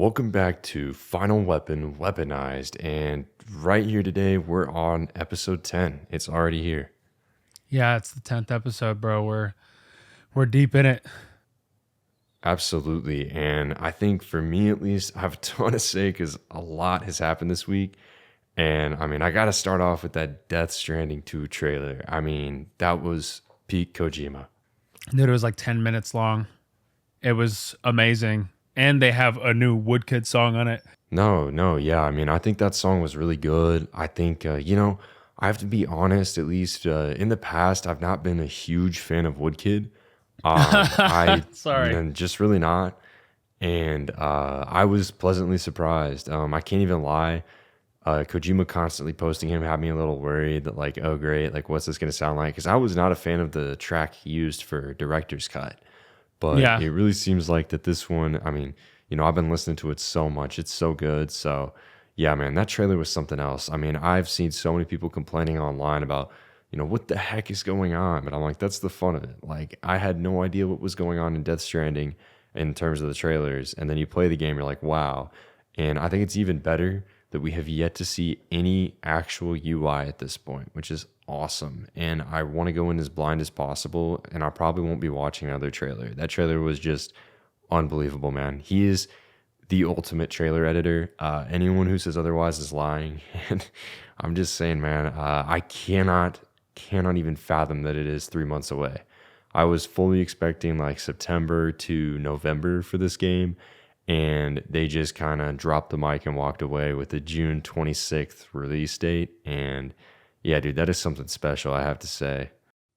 welcome back to Final Weapon Weaponized. And right here today, we're on episode 10. It's already here. Yeah, it's the 10th episode, bro. We're deep in it. Absolutely. And I think for me, at least, I have a ton to say because a lot has happened this week. And I mean, I got to start off with that Death Stranding 2 trailer. I mean, that was peak Kojima. Dude, it was like 10 minutes long. It was amazing. And they have a new Woodkid song on it. Yeah. I mean, I think that song was really good. I think, I have to be honest, at least in the past, I've not been a huge fan of Woodkid. Sorry. Just really not. And I was pleasantly surprised. I can't even lie. Kojima constantly posting him had me a little worried that like, oh great, like what's this going to sound like? Because I was not a fan of the track he used for director's cut. But Yeah. it really seems like that this one, I mean, I've been listening to it so much. It's so good. So yeah, man, that trailer was something else. I mean, I've seen so many people complaining online about, what the heck is going on? But I'm like, that's the fun of it. Like, I had no idea what was going on in Death Stranding in terms of the trailers. And then you play the game, you're like, wow. And I think it's even better that we have yet to see any actual UI at this point, which is awesome. And I want to go in as blind as possible, and I probably won't be watching another trailer. That trailer was just unbelievable, man. He is the ultimate trailer editor. Anyone who says otherwise is lying. And I'm just saying, man, I cannot even fathom that it is 3 months away. I was fully expecting like September to November for this game, and they just kind of dropped the mic and walked away with the June 26th release date. And yeah, dude, that is something special, I have to say.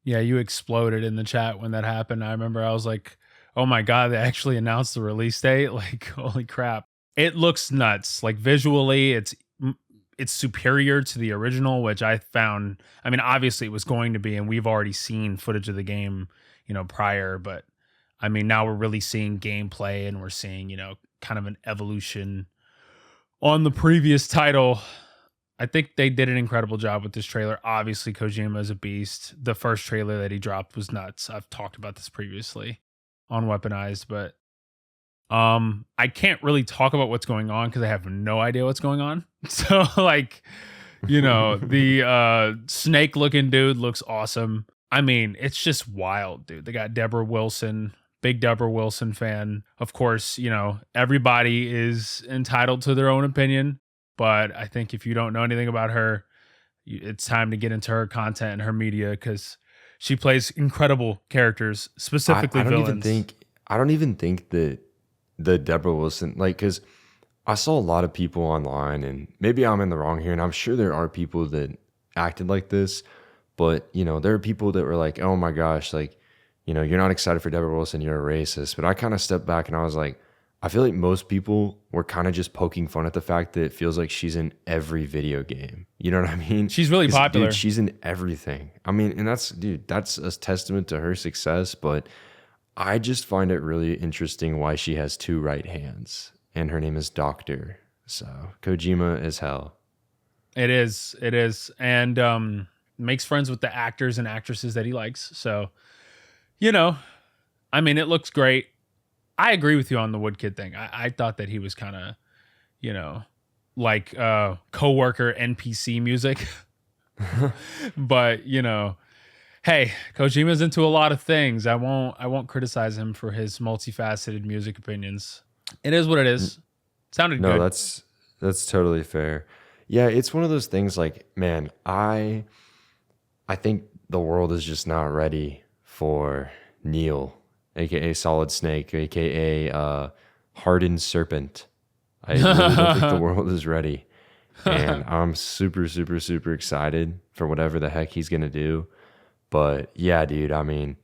Yeah, you exploded in the chat when that happened. I remember I was like, oh my God, they actually announced the release date. Like, holy crap. It looks nuts. Like visually, it's superior to the original, which I found, I mean, obviously it was going to be, and we've already seen footage of the game, prior, but I mean, now we're really seeing gameplay and we're seeing, kind of an evolution on the previous title. I think they did an incredible job with this trailer. Obviously, Kojima is a beast. The first trailer that he dropped was nuts. I've talked about this previously on Weaponized, but I can't really talk about what's going on because I have no idea what's going on. So, like, the snake looking dude looks awesome. I mean, it's just wild, dude. They got Deborah Wilson, big Deborah Wilson fan. Of course, everybody is entitled to their own opinion, but I think if you don't know anything about her, it's time to get into her content and her media because she plays incredible characters, specifically villains. I don't even think that the Deborah Wilson, like, because I saw a lot of people online, and maybe I'm in the wrong here, and I'm sure there are people that acted like this, but there are people that were like, oh my gosh, like, you're not excited for Deborah Wilson, you're a racist. But I kind of stepped back and I was like, I feel like most people were kind of just poking fun at the fact that it feels like she's in every video game. You know what I mean? She's really popular. Dude, she's in everything. I mean, and that's a testament to her success, but I just find it really interesting why she has two right hands, and her name is Doctor. So Kojima is hell. It is. And makes friends with the actors and actresses that he likes. So, I mean, it looks great. I agree with you on the Woodkid thing. I thought that he was kind of, like coworker NPC music. But, hey, Kojima's into a lot of things. I won't criticize him for his multifaceted music opinions. It is what it is. Sounded good. No, that's totally fair. Yeah, it's one of those things like, man, I think the world is just not ready for Neil, aka Solid Snake, aka Hardened Serpent. I really don't think the world is ready. And I'm super, super, super excited for whatever the heck he's gonna do. But yeah, dude, I mean,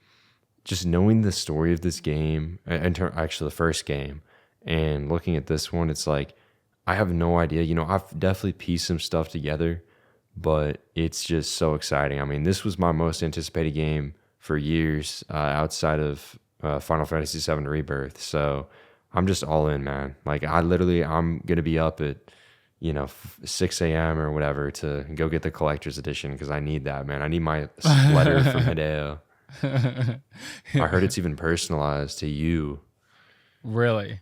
just knowing the story of this game, actually the first game, and looking at this one, it's like, I have no idea. I've definitely pieced some stuff together, but it's just so exciting. I mean, this was my most anticipated game for years outside of Final Fantasy VII Rebirth. So I'm just all in, man. Like, I'm going to be up at, 6 a.m. or whatever to go get the collector's edition because I need that, man. I need my letter from Hideo. I heard it's even personalized to you. Really?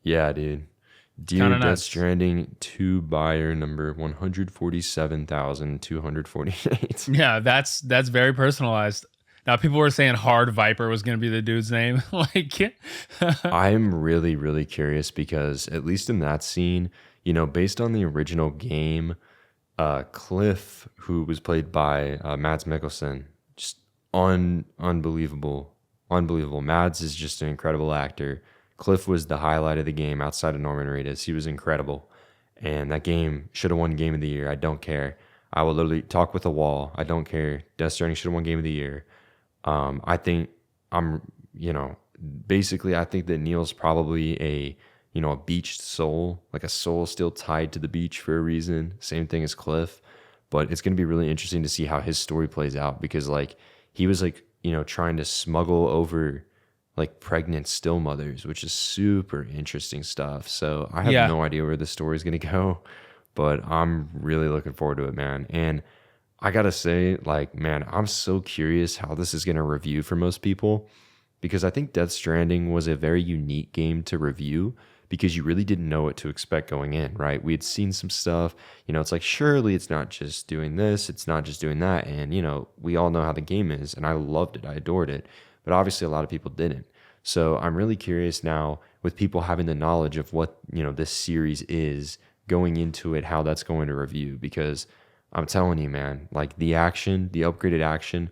Yeah, dude. Kind Dear of Death nuts. Stranding 2 buyer number 147,248. Yeah, that's very personalized. Now people were saying Hard Viper was going to be the dude's name. Like, I'm really, really curious because at least in that scene, based on the original game, Cliff, who was played by Mads Mikkelsen, just unbelievable, unbelievable. Mads is just an incredible actor. Cliff was the highlight of the game outside of Norman Reedus. He was incredible, and that game should have won Game of the Year. I don't care. I will literally talk with a wall. I don't care. Death Stranding should have won Game of the Year. I think I'm, you know, basically, I think that Neil's probably a beached soul, like a soul still tied to the beach for a reason. Same thing as Cliff, but it's going to be really interesting to see how his story plays out because, like, he was like, trying to smuggle over like pregnant still mothers, which is super interesting stuff. So I have yeah, no idea where the story is going to go, but I'm really looking forward to it, man. And I gotta say, like, man, I'm so curious how this is gonna review for most people because I think Death Stranding was a very unique game to review because you really didn't know what to expect going in, right? We had seen some stuff, it's like, surely it's not just doing this, it's not just doing that. And, we all know how the game is, and I loved it, I adored it. But obviously, a lot of people didn't. So I'm really curious now with people having the knowledge of what, this series is going into it, how that's going to review because I'm telling you, man, like the action, the upgraded action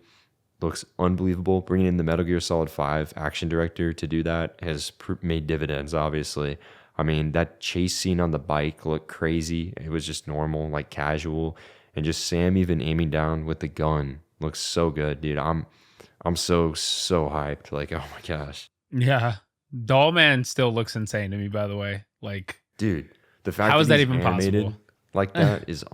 looks unbelievable. Bringing in the Metal Gear Solid 5 action director to do that has made dividends, obviously. I mean, that chase scene on the bike looked crazy. It was just normal, like casual. And just Sam even aiming down with the gun looks so good, dude. I'm so hyped. Like, oh my gosh. yeah. Doll Man still looks insane to me. By the way, like, Dude, the fact how that is that he's even possible? animated like that is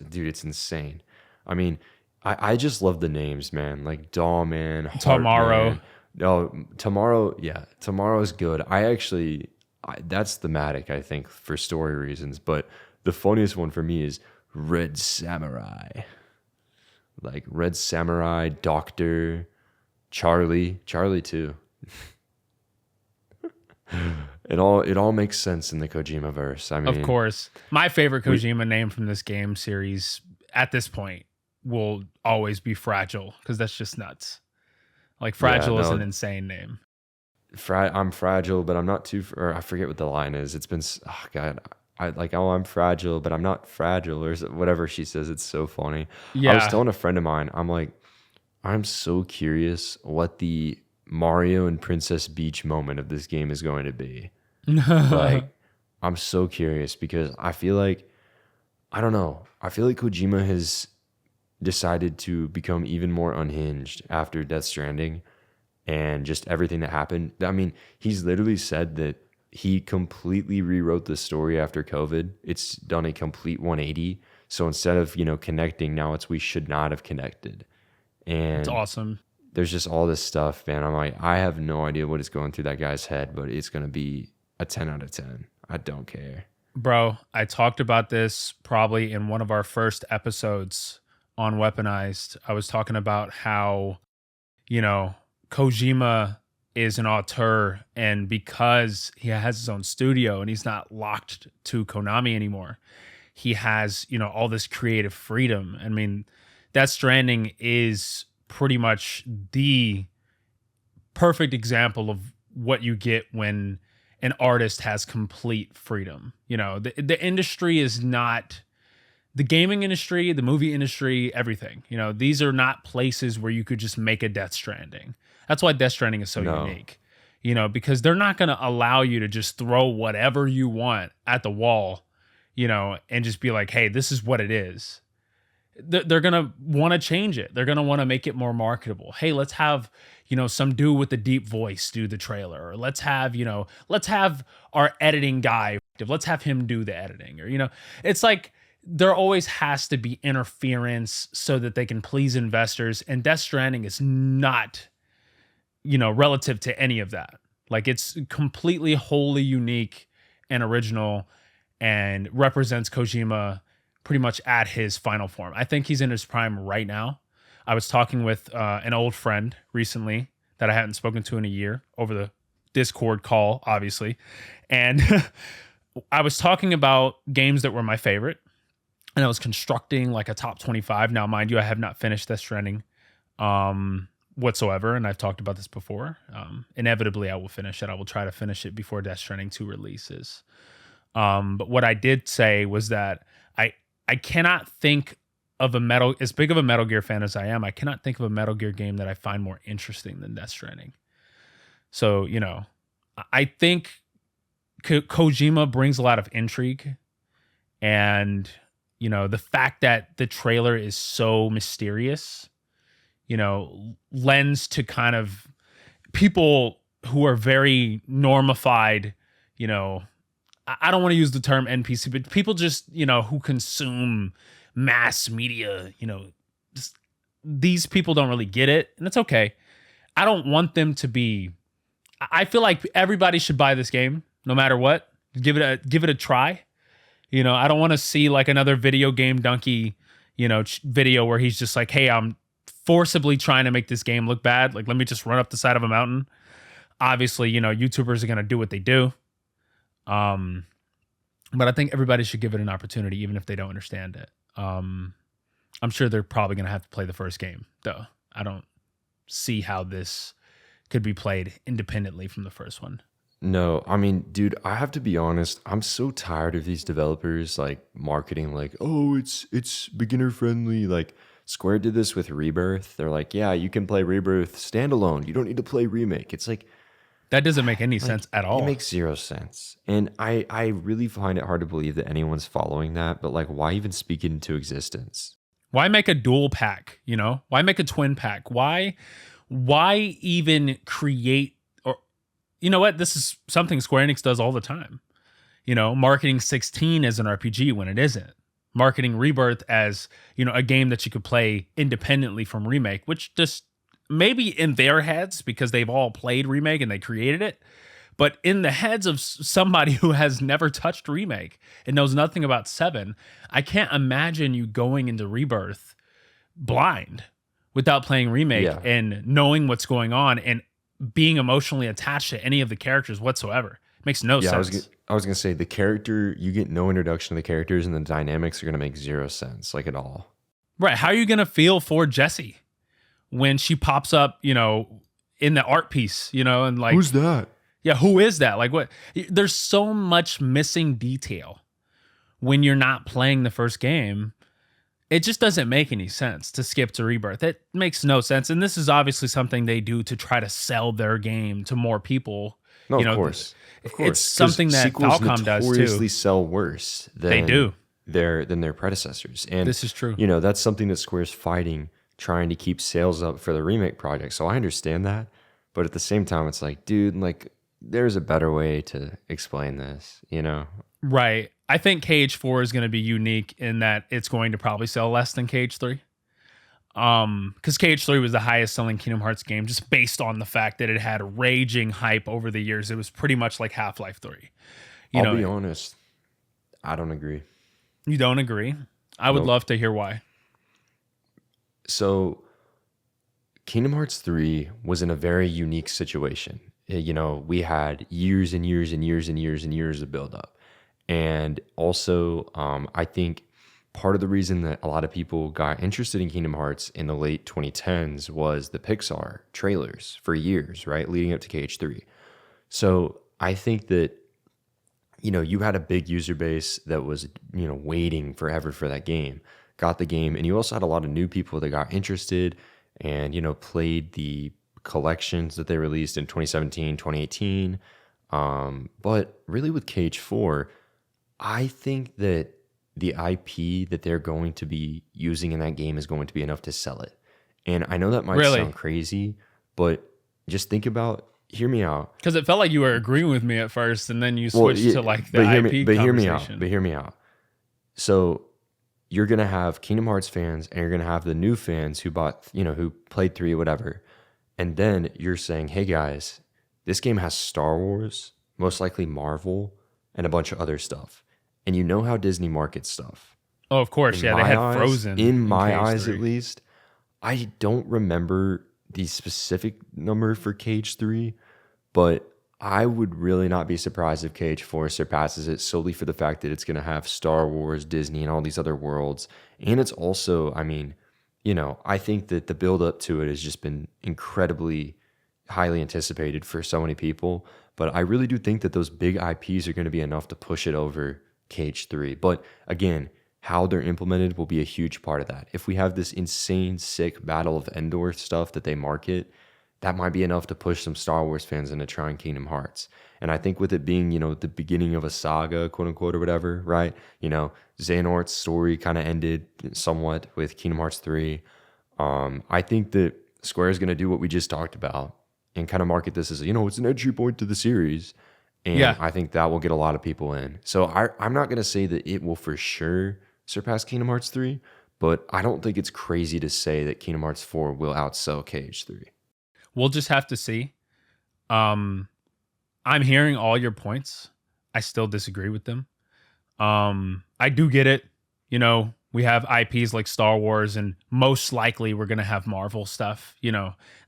dude, it's insane. I mean, I just love the names, man. Like Doll Man, Heart Tomorrow. Man. No, Tomorrow, yeah, Tomorrow's good. That's thematic, I think, for story reasons. But the funniest one for me is Red Samurai. Like Red Samurai, Doctor, Charlie too. It all makes sense in the Kojima verse. I Of mean, course. My favorite we Kojima name from this game series at this point will always be Fragile because that's just nuts. Like, yeah, Fragile is an no, insane name. I'm fragile, but I'm not too. Or I forget what the line is. It's been oh god, I like oh I'm fragile, but I'm not fragile or whatever she says. It's so funny. I was Yeah. telling a friend of mine, I'm like, I'm so curious what the Mario and Princess Beach moment of this game is going to be. Like, I'm so curious because I feel like I don't know. I feel like Kojima has decided to become even more unhinged after Death Stranding and just everything that happened. I mean, he's literally said that he completely rewrote the story after COVID. It's done a complete 180. So instead of, connecting, now it's we should not have connected. It's And awesome. there's just all this stuff, man. I'm like, I have no idea what is going through that guy's head, but it's going to be a 10 out of 10. I don't care. Bro, I talked about this probably in one of our first episodes on Weaponized. I was talking about how, you know, Kojima is an auteur, and because he has his own studio and he's not locked to Konami anymore, he has, all this creative freedom. I mean, Death Stranding is pretty much the perfect example of what you get when an artist has complete freedom. The industry is not the gaming industry, the movie industry, everything. These are not places where you could just make a Death Stranding. That's why Death Stranding is so No, unique. Because they're not going to allow you to just throw whatever you want at the wall, and just be like, hey, this is what it is. They're going to want to change it. They're going to want to make it more marketable. Hey, let's have, some dude with the deep voice do the trailer, or let's have our editing guy, let's have him do the editing, or, it's like there always has to be interference so that they can please investors. And Death Stranding is not, relative to any of that. Like, it's completely wholly unique and original and represents Kojima pretty much at his final form. I think he's in his prime right now. I was talking with an old friend recently that I hadn't spoken to in a year over the Discord call, obviously. And I was talking about games that were my favorite, and I was constructing like a top 25. Now, mind you, I have not finished Death Stranding whatsoever, and I've talked about this before. Inevitably, I will finish it. I will try to finish it before Death Stranding 2 releases. But what I did say was that I cannot think of as big of a Metal Gear fan as I am, I cannot think of a Metal Gear game that I find more interesting than Death Stranding. So, I think Kojima brings a lot of intrigue, and the fact that the trailer is so mysterious, lends to kind of people who are very normified, I don't want to use the term NPC, but people just, who consume mass media, these people don't really get it, and it's okay. I don't want them to be. I feel like everybody should buy this game, no matter what. Give it a try. I don't want to see like another video game donkey, video where he's just like, "Hey, I'm forcibly trying to make this game look bad. Like, let me just run up the side of a mountain." Obviously, YouTubers are gonna do what they do. But I think everybody should give it an opportunity, even if they don't understand it. I'm sure they're probably gonna have to play the first game, though. I don't see how this could be played independently from the first one. No, I mean, dude, I have to be honest. I'm so tired of these developers like marketing like, "Oh, it's beginner friendly." Like Square did this with Rebirth. They're like, "Yeah, you can play Rebirth standalone. You don't need to play Remake." It's like that doesn't make any sense at all. It makes zero sense. And I really find it hard to believe that anyone's following that, but like why even speak it into existence? Why make a dual pack, Why make a twin pack? Why even create, or you know what? This is something Square Enix does all the time. Marketing 16 as an RPG when it isn't. Marketing Rebirth as, a game that you could play independently from Remake, which just maybe in their heads, because they've all played Remake and they created it, but in the heads of somebody who has never touched Remake and knows nothing about 7, I can't imagine you going into Rebirth blind without playing Remake and knowing what's going on and being emotionally attached to any of the characters whatsoever. It makes no sense. I was gonna say the character, you get no introduction to the characters, and the dynamics are gonna make zero sense, like at all. Right? How are you gonna feel for Jessie when she pops up, in the art piece, and like, who's that? Yeah, who is that? Like, what? There's so much missing detail when you're not playing the first game. It just doesn't make any sense to skip to Rebirth. It makes no sense. And this is obviously something they do to try to sell their game to more people. No, of course. It's something that Falcom does too. Notoriously sell worse than they do than their predecessors. And this is true. That's something that Square's fighting, trying to keep sales up for the Remake project. So I understand that. But at the same time, it's like, dude, like there's a better way to explain this, Right. I think KH4 is going to be unique in that it's going to probably sell less than KH3. Because KH3 was the highest selling Kingdom Hearts game just based on the fact that it had raging hype over the years. It was pretty much like Half-Life 3. I'll be honest, I don't agree. You don't agree? I would love to hear why. So Kingdom Hearts 3 was in a very unique situation. We had years and years and years and years and years of buildup. And also, I think part of the reason that a lot of people got interested in Kingdom Hearts in the late 2010s was the Pixar trailers for years, right? Leading up to KH3. So I think that, you had a big user base that was, waiting forever for that game, got the game. And you also had a lot of new people that got interested and, played the collections that they released in 2017, 2018. But really with KH4, I think that the IP that they're going to be using in that game is going to be enough to sell it. And I know that might sound crazy, but just hear me out. Because it felt like you were agreeing with me at first, and then you switched to like the IP conversation. But hear me out. So you're going to have Kingdom Hearts fans, and you're going to have the new fans who bought, who played 3 or whatever. And then you're saying, hey guys, this game has Star Wars, most likely Marvel, and a bunch of other stuff. And you know how Disney markets stuff. Oh, of course. They had Frozen. In my eyes, at least. I don't remember the specific number for KH3, but I would really not be surprised if Cage 4 surpasses it solely for the fact that it's going to have Star Wars, Disney, and all these other worlds. And it's also, I mean, I think that the build up to it has just been incredibly highly anticipated for so many people. But I really do think that those big IPs are going to be enough to push it over Cage 3. But again, how they're implemented will be a huge part of that. If we have this insane, sick Battle of Endor stuff that they market, that might be enough to push some Star Wars fans into trying Kingdom Hearts. And I think with it being, the beginning of a saga, quote unquote, or whatever, right? Xehanort's story kind of ended somewhat with Kingdom Hearts 3. I think that Square is going to do what we just talked about and kind of market this as, it's an entry point to the series. And Yeah. I think that will get a lot of people in. So I'm not going to say that it will for sure surpass Kingdom Hearts 3, but I don't think it's crazy to say that Kingdom Hearts 4 will outsell Cage 3. We'll just have to see. I'm hearing all your points. I still disagree with them. I do get it. We have IPs like Star Wars, and most likely we're going to have Marvel stuff.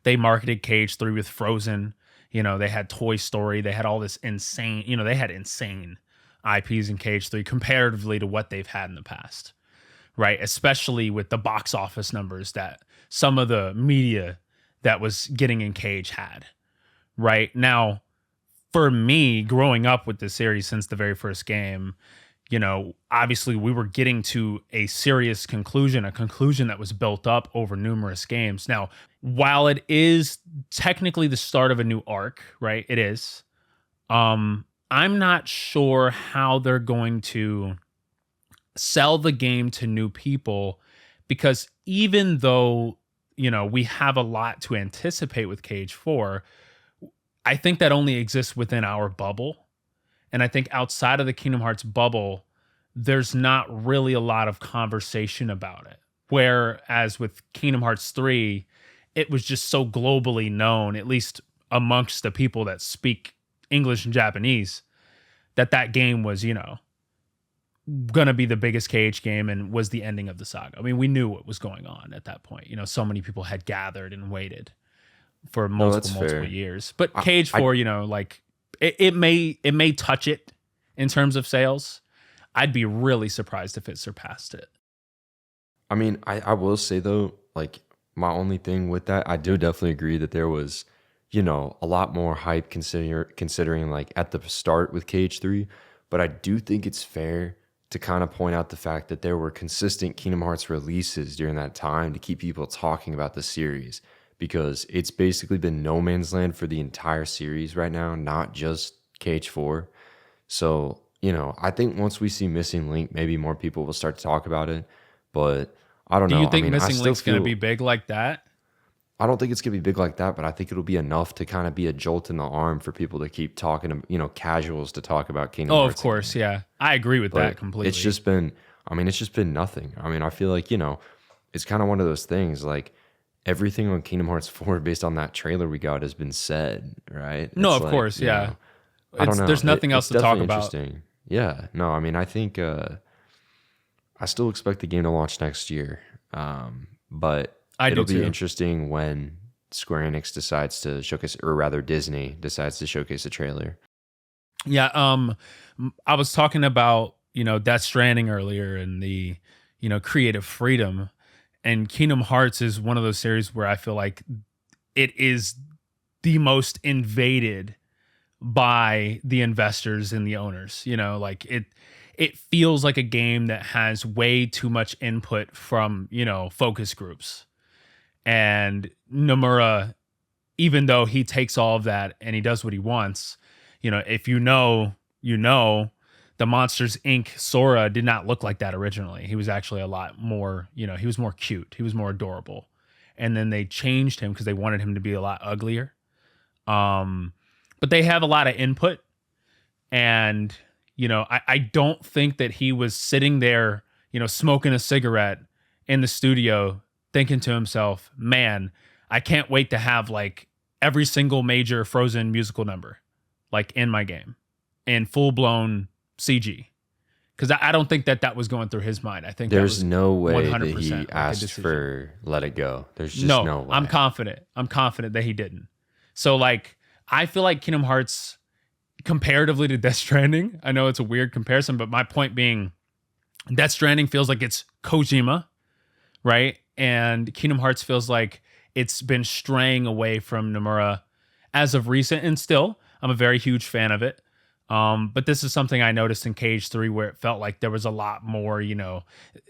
They marketed Cage 3 with Frozen. They had Toy Story. They had all this insane, they had insane IPs in Cage 3 comparatively to what they've had in the past, right? Especially with the box office numbers that some of the media that was getting in Cage had, right? Now, for me, growing up with this series since the very first game, obviously we were getting to a serious conclusion, a conclusion that was built up over numerous games. Now, while it is technically the start of a new arc, right? It is. I'm not sure how they're going to sell the game to new people, because even though, we have a lot to anticipate with Cage 4, I think that only exists within our bubble. And I think outside of the Kingdom Hearts bubble, there's not really a lot of conversation about it. Whereas with Kingdom Hearts 3, it was just so globally known, at least amongst the people that speak English and Japanese, that game was, going to be the biggest Cage game and was the ending of the saga. I mean, we knew what was going on at that point. So many people had gathered and waited for No, that's multiple fair. years. But I, Cage I 4, like it may touch it in terms of sales. I'd be really surprised if it surpassed it. I mean, I will say though, like my only thing with that, I do definitely agree that there was, a lot more hype considering like at the start with Cage 3, but I do think it's fair to kind of point out the fact that there were consistent Kingdom Hearts releases during that time to keep people talking about the series, because it's basically been no man's land for the entire series right now, not just Cage 4. So, I think once we see Missing Link, maybe more people will start to talk about it. But I don't Do know. you think I Missing still Link's going to be feel, big like that? I don't think it's gonna be big like that, but I think it'll be enough to kind of be a jolt in the arm for people to keep talking, casuals to talk about Kingdom Oh, of Hearts course, again. yeah. I agree with that But completely. it's just been nothing. I mean, I feel like, it's kind of one of those things like everything on Kingdom Hearts 4 based on that trailer we got has been said, right? No, It's of like, course, yeah. I don't know. There's nothing else It's to talk definitely about. interesting. Yeah. No, I mean, I think I still expect the game to launch next year. But I do it'll be too. interesting when Square Enix decides to showcase, or rather Disney decides to showcase a trailer. Yeah, I was talking about, Death Stranding earlier and the, creative freedom. And Kingdom Hearts is one of those series where I feel like it is the most invaded by the investors and the owners. Like it feels like a game that has way too much input from, focus groups. And Nomura, even though he takes all of that and he does what he wants, if the Monsters Inc. Sora did not look like that originally. He was actually a lot more, he was more cute. He was more adorable. And then they changed him because they wanted him to be a lot uglier. But they have a lot of input. And, I don't think that he was sitting there, smoking a cigarette in the studio thinking to himself, man, I can't wait to have like every single major Frozen musical number like in my game in full blown CG. Because I don't think that was going through his mind. I think There's that was no way that 100% he like a asked decision. for Let It Go. There's just no way. I'm confident that he didn't. So like, I feel like Kingdom Hearts, comparatively to Death Stranding, I know it's a weird comparison, but my point being, Death Stranding feels like it's Kojima, right? And Kingdom Hearts feels like it's been straying away from Nomura as of recent. And still, I'm a very huge fan of it. But this is something I noticed in Cage 3 where it felt like there was a lot more,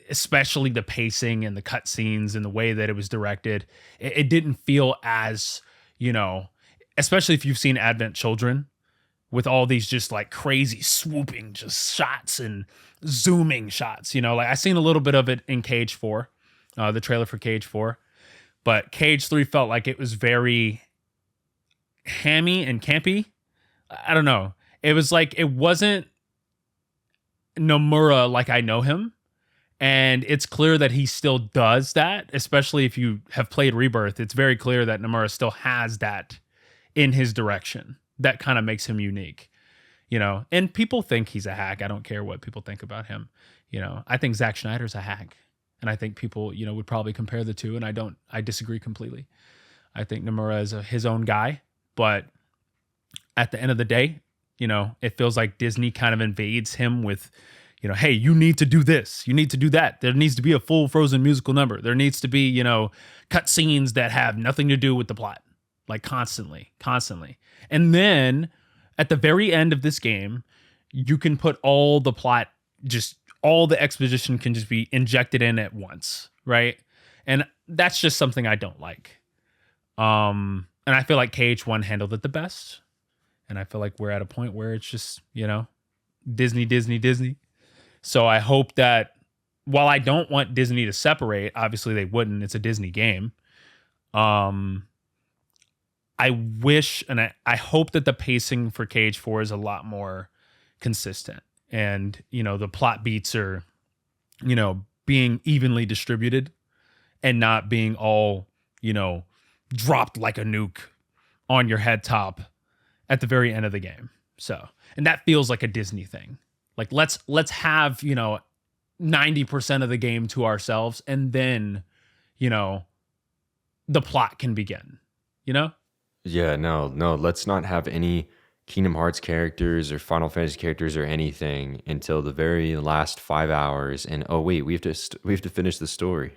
especially the pacing and the cutscenes and the way that it was directed. It didn't feel as, especially if you've seen Advent Children with all these just like crazy swooping just shots and zooming shots, like I seen a little bit of it in Cage 4, the trailer for Cage 4, but Cage 3 felt like it was very hammy and campy. I don't know. It was like, it wasn't Nomura like I know him. And it's clear that he still does that, especially if you have played Rebirth. It's very clear that Nomura still has that in his direction. That kind of makes him unique, and people think he's a hack. I don't care what people think about him. I think Zack Snyder's a hack. And I think people, would probably compare the two. And I disagree completely. I think Nomura is his own guy. But at the end of the day, it feels like Disney kind of invades him with, hey, you need to do this. You need to do that. There needs to be a full Frozen musical number. There needs to be, cut scenes that have nothing to do with the plot. Like constantly. And then at the very end of this game, you can put all the plot, just all the exposition can just be injected in at once. Right. And that's just something I don't like. And I feel like KH1 handled it the best. And I feel like we're at a point where it's just, Disney. So I hope that while I don't want Disney to separate, obviously they wouldn't, it's a Disney game. I wish and I hope that the pacing for Cage 4 is a lot more consistent. And, the plot beats are, being evenly distributed and not being all, dropped like a nuke on your head top at the very end of the game. So, and that feels like a Disney thing. Like let's have, 90% of the game to ourselves and then, the plot can begin, Yeah, no, let's not have any Kingdom Hearts characters or Final Fantasy characters or anything until the very last 5 hours. And oh wait, we have to finish the story.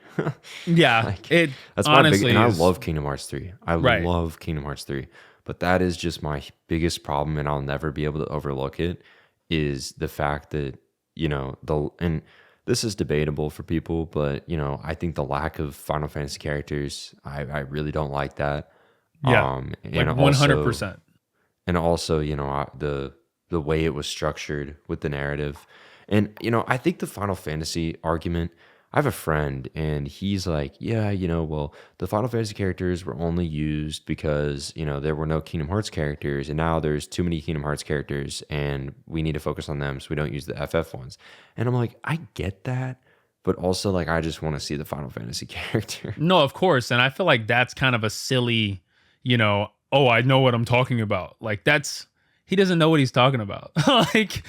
Yeah, Like, it that's my big, honestly and I is. love Kingdom Hearts 3. I Right. love Kingdom Hearts 3. But that is just my biggest problem, and I'll never be able to overlook it, is the fact that, and this is debatable for people, but, I think the lack of Final Fantasy characters, I really don't like that. Yeah, like And 100%. and also, the way it was structured with the narrative. And, I think the Final Fantasy argument, I have a friend and he's like, yeah, well, the Final Fantasy characters were only used because, there were no Kingdom Hearts characters and now there's too many Kingdom Hearts characters and we need to focus on them so we don't use the FF ones. And I'm like, I get that, but also like, I just want to see the Final Fantasy character. No, of course. And I feel like that's kind of a silly, oh, I know what I'm talking about. Like he doesn't know what he's talking about. like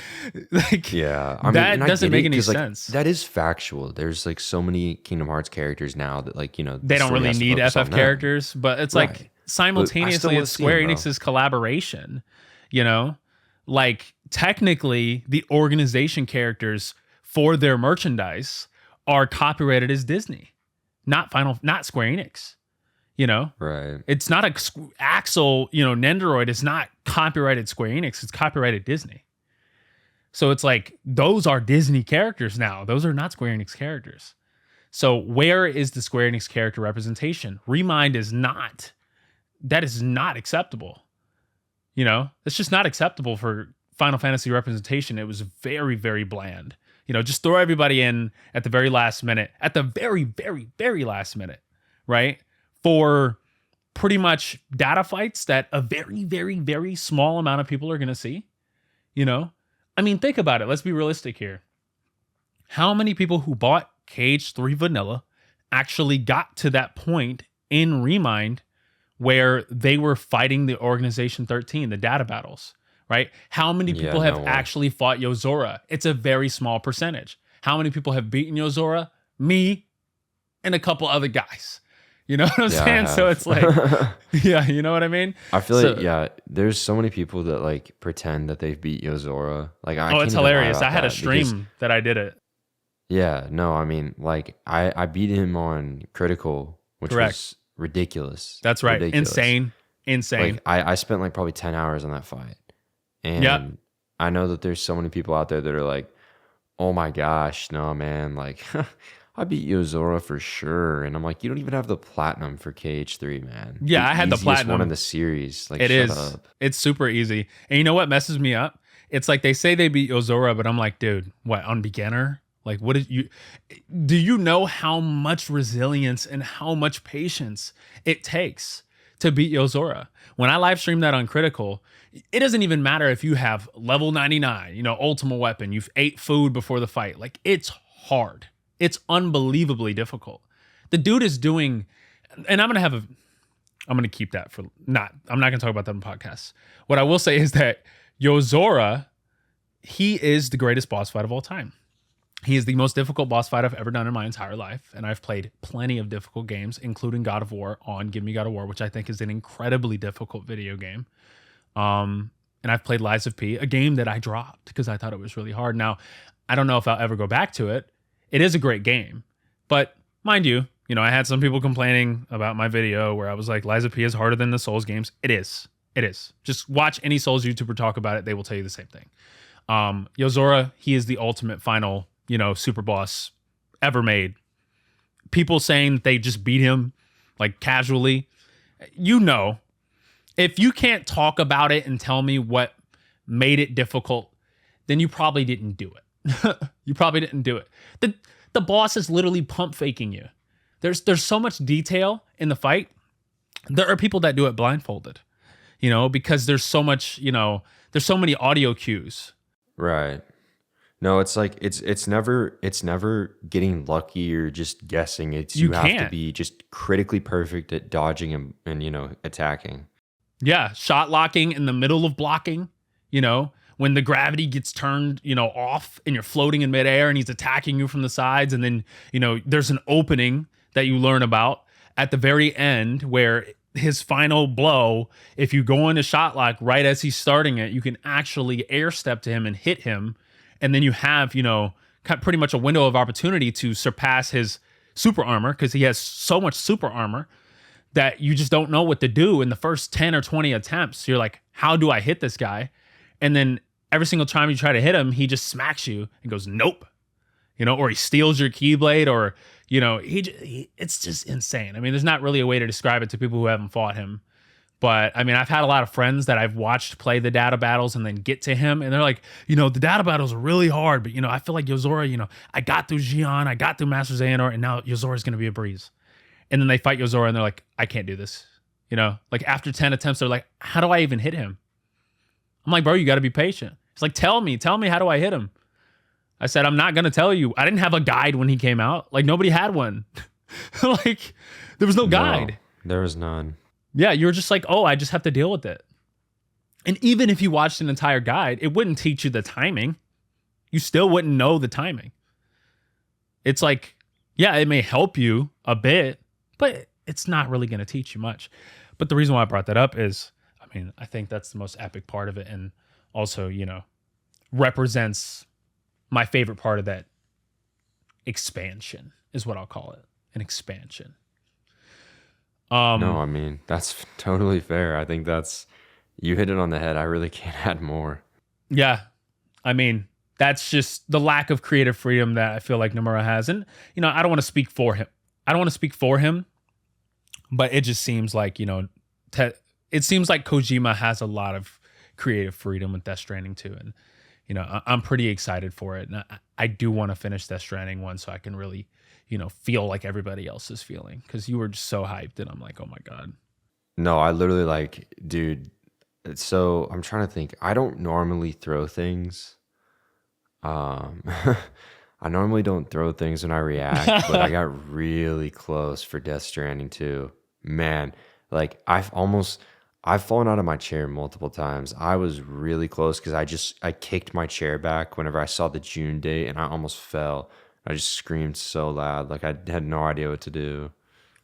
Yeah, that and I doesn't get make it, any 'cause, like, sense. that is factual. There's like so many Kingdom Hearts characters now that like, the They don't story really has to need focus on FF them. characters, but it's Right. like simultaneously wanna it's see Square 'em, bro. Enix's collaboration, Like technically the organization characters for their merchandise are copyrighted as Disney, not Square Enix. Right. It's not Axel, Nendoroid is not copyrighted Square Enix, it's copyrighted Disney. So it's like those are Disney characters now. Those are not Square Enix characters. So where is the Square Enix character representation? Remind is not. That is not acceptable. It's just not acceptable for Final Fantasy representation. It was very, very bland. Just throw everybody in at the very last minute, at the very, very, very last minute, right? For pretty much data fights that a very, very, very small amount of people are going to see. Think about it. Let's be realistic here. How many people who bought Cage 3 Vanilla actually got to that point in Remind where they were fighting the Organization 13, the data battles, right? How many Yeah, people have no one. actually fought Yozora? It's a very small percentage. How many people have beaten Yozora? Me and a couple other guys. You know what I'm Yeah, I saying? So it's like, have. yeah, you know what I mean? I feel like, So, yeah, there's so many people that like pretend that they've beat Yozora. Like I oh, it's can't even lie hilarious. I about had a that because stream that I did it. yeah, no, I mean, like I beat him on critical, which Correct. was ridiculous, That's right. ridiculous. Insane. Insane. Like I spent like probably 10 hours on that fight, Yep. and I know that there's so many people out there that are like, oh my gosh, no man, like I beat Yozora for sure, and I'm like, you don't even have the platinum for KH3, man, the Yeah, I had the easiest one in platinum. the series. Like, It shut is. up. It's super easy. And you know what messes me up? It's like they say they beat Ozora, but I'm like, dude, what, on beginner? Like, what did you do? You know how much resilience and how much patience it takes to beat Yozora? When I live stream that on critical, it doesn't even matter if you have level 99, you know, ultimate weapon, you've ate food before the fight. Like, it's hard. It's unbelievably difficult. The dude is doing, and I'm gonna keep that for I'm not gonna talk about that in podcasts. What I will say is that Yozora, he is the greatest boss fight of all time. He is the most difficult boss fight I've ever done in my entire life. And I've played plenty of difficult games, including God of War on Give Me God of War, which I think is an incredibly difficult video game. And I've played Lies of P, a game that I dropped because I thought it was really hard. Now, I don't know if I'll ever go back to it. It is a great game. But mind you, I had some people complaining about my video where I was like, Lies of P is harder than the Souls games. It is. It is. Just watch any Souls YouTuber talk about it. They will tell you the same thing. Yozora, he is the ultimate final, super boss ever made. People saying they just beat him like casually. If you can't talk about it and tell me what made it difficult, then you probably didn't do it. You probably didn't do it. The boss is literally pump faking you. There's so much detail in the fight. There are people that do it blindfolded, because there's so much, there's so many audio cues. Right. No, it's like it's never getting lucky or just guessing. It's You you have to can't. be just critically perfect at dodging and attacking. Yeah, shot locking in the middle of blocking, when the gravity gets turned, off and you're floating in midair and he's attacking you from the sides. And then, there's an opening that you learn about at the very end where his final blow, if you go into shot lock right as he's starting it, you can actually air step to him and hit him. And then you have, pretty much a window of opportunity to surpass his super armor because he has so much super armor that you just don't know what to do in the first 10 or 20 attempts. You're like, how do I hit this guy? And then every single time you try to hit him, he just smacks you and goes, nope. Or he steals your keyblade or, it's just insane. I mean, there's not really a way to describe it to people who haven't fought him. But I mean, I've had a lot of friends that I've watched play the data battles and then get to him. And they're like, the data battles are really hard. But, I feel like Yozora, I got through Xion, I got through Master Xehanort, and now Yozora's going to be a breeze. And then they fight Yozora and they're like, I can't do this. Like after 10 attempts, they're like, how do I even hit him? I'm like, bro, you got to be patient. It's like, tell me, how do I hit him? I said, I'm not going to tell you. I didn't have a guide when he came out. Like nobody had one. Like there was no guide. No, there was none. Yeah. You were just like, oh, I just have to deal with it. And even if you watched an entire guide, it wouldn't teach you the timing. You still wouldn't know the timing. It's like, yeah, it may help you a bit, but it's not really going to teach you much. But the reason why I brought that up is, I think that's the most epic part of it. And also, represents my favorite part of that expansion is what I'll call it. An expansion. No, that's totally fair. I think you hit it on the head. I really can't add more. Yeah. That's just the lack of creative freedom that I feel like Nomura has. And, I don't want to speak for him. But it just seems like, it seems like Kojima has a lot of creative freedom with Death Stranding too. And, I'm pretty excited for it. And I do want to finish Death Stranding 1 so I can really, feel like everybody else is feeling. Because you were just so hyped and I'm like, oh my God. No, I literally dude. So I'm trying to think. I don't normally throw things. I normally don't throw things when I react, but I got really close for Death Stranding 2. Man, I've fallen out of my chair multiple times. I was really close because I kicked my chair back whenever I saw the June date and I almost fell. I just screamed so loud. Like I had no idea what to do.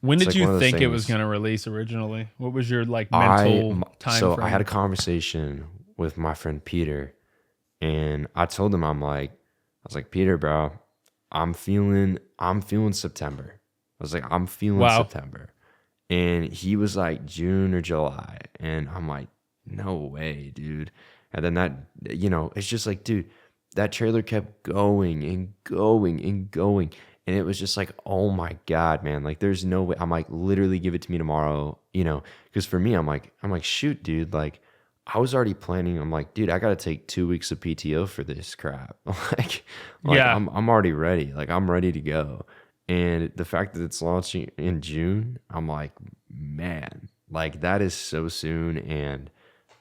When It's did like one you of those think it was things. going to release originally? What was your like mental time So I had a frame? conversation with my friend Peter, and I told him I was like, Peter, bro, I'm feeling September. I was like, I'm feeling Wow. September. And he was like June or July. And I'm like, no way, dude. And then it's just like, dude, that trailer kept going and going and going. And it was just like, oh my God, man. Like, there's no way. I'm like, literally give it to me tomorrow, because for me, I'm like, shoot, dude, like, I was already planning. I'm like, dude, I got to take 2 weeks of PTO for this crap. like Yeah. I'm already ready. Like I'm ready to go. And the fact that it's launching in June, I'm like, man, like that is so soon. And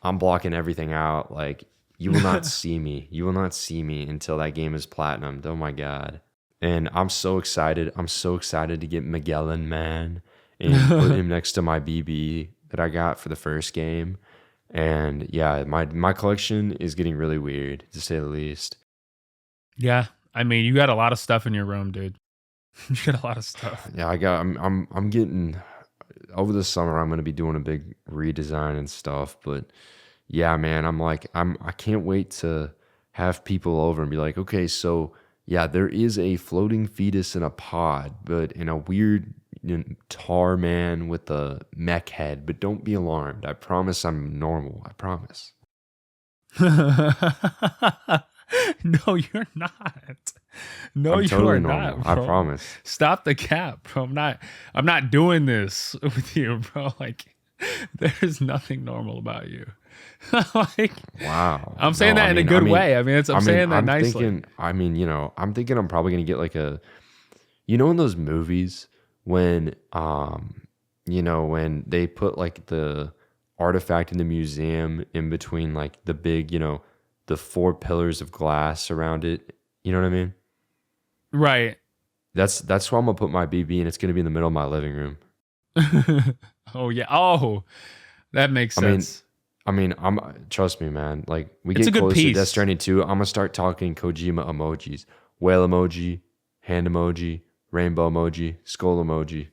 I'm blocking everything out. Like you will not see me. You will not see me until that game is platinumed. Oh my God. And I'm so excited. I'm so excited to get Magellan, man, and put him next to my BB that I got for the first game. And yeah, my collection is getting really weird to say the least. Yeah. I mean, you got a lot of stuff in your room, dude. You got a lot of stuff. Yeah, I'm getting over the summer. I'm gonna be doing a big redesign and stuff. But yeah, man, I can't wait to have people over and be like, okay, so yeah, there is a floating fetus in a pod, but in a weird tar man with a mech head. But don't be alarmed. I promise I'm normal. I promise. No, you're not. No, I'm you totally are normal. not, I bro. promise. Stop the cap, bro. I'm not doing this with you, bro. Like there's nothing normal about you. Like Wow. I'm saying No, that in a good way. I mean, I'm saying that nicely. I'm thinking I'm probably gonna get like in those movies when when they put like the artifact in the museum in between like the big, the four pillars of glass around it. You know what I mean? Right. That's where I'm gonna put my BB, and it's gonna be in the middle of my living room. Oh yeah. Oh, that makes I mean, sense. I'm trust me, man. Like we It's a get good closer to Death piece. Stranding 2, I'm gonna start talking Kojima emojis, whale emoji, hand emoji, rainbow emoji, skull emoji.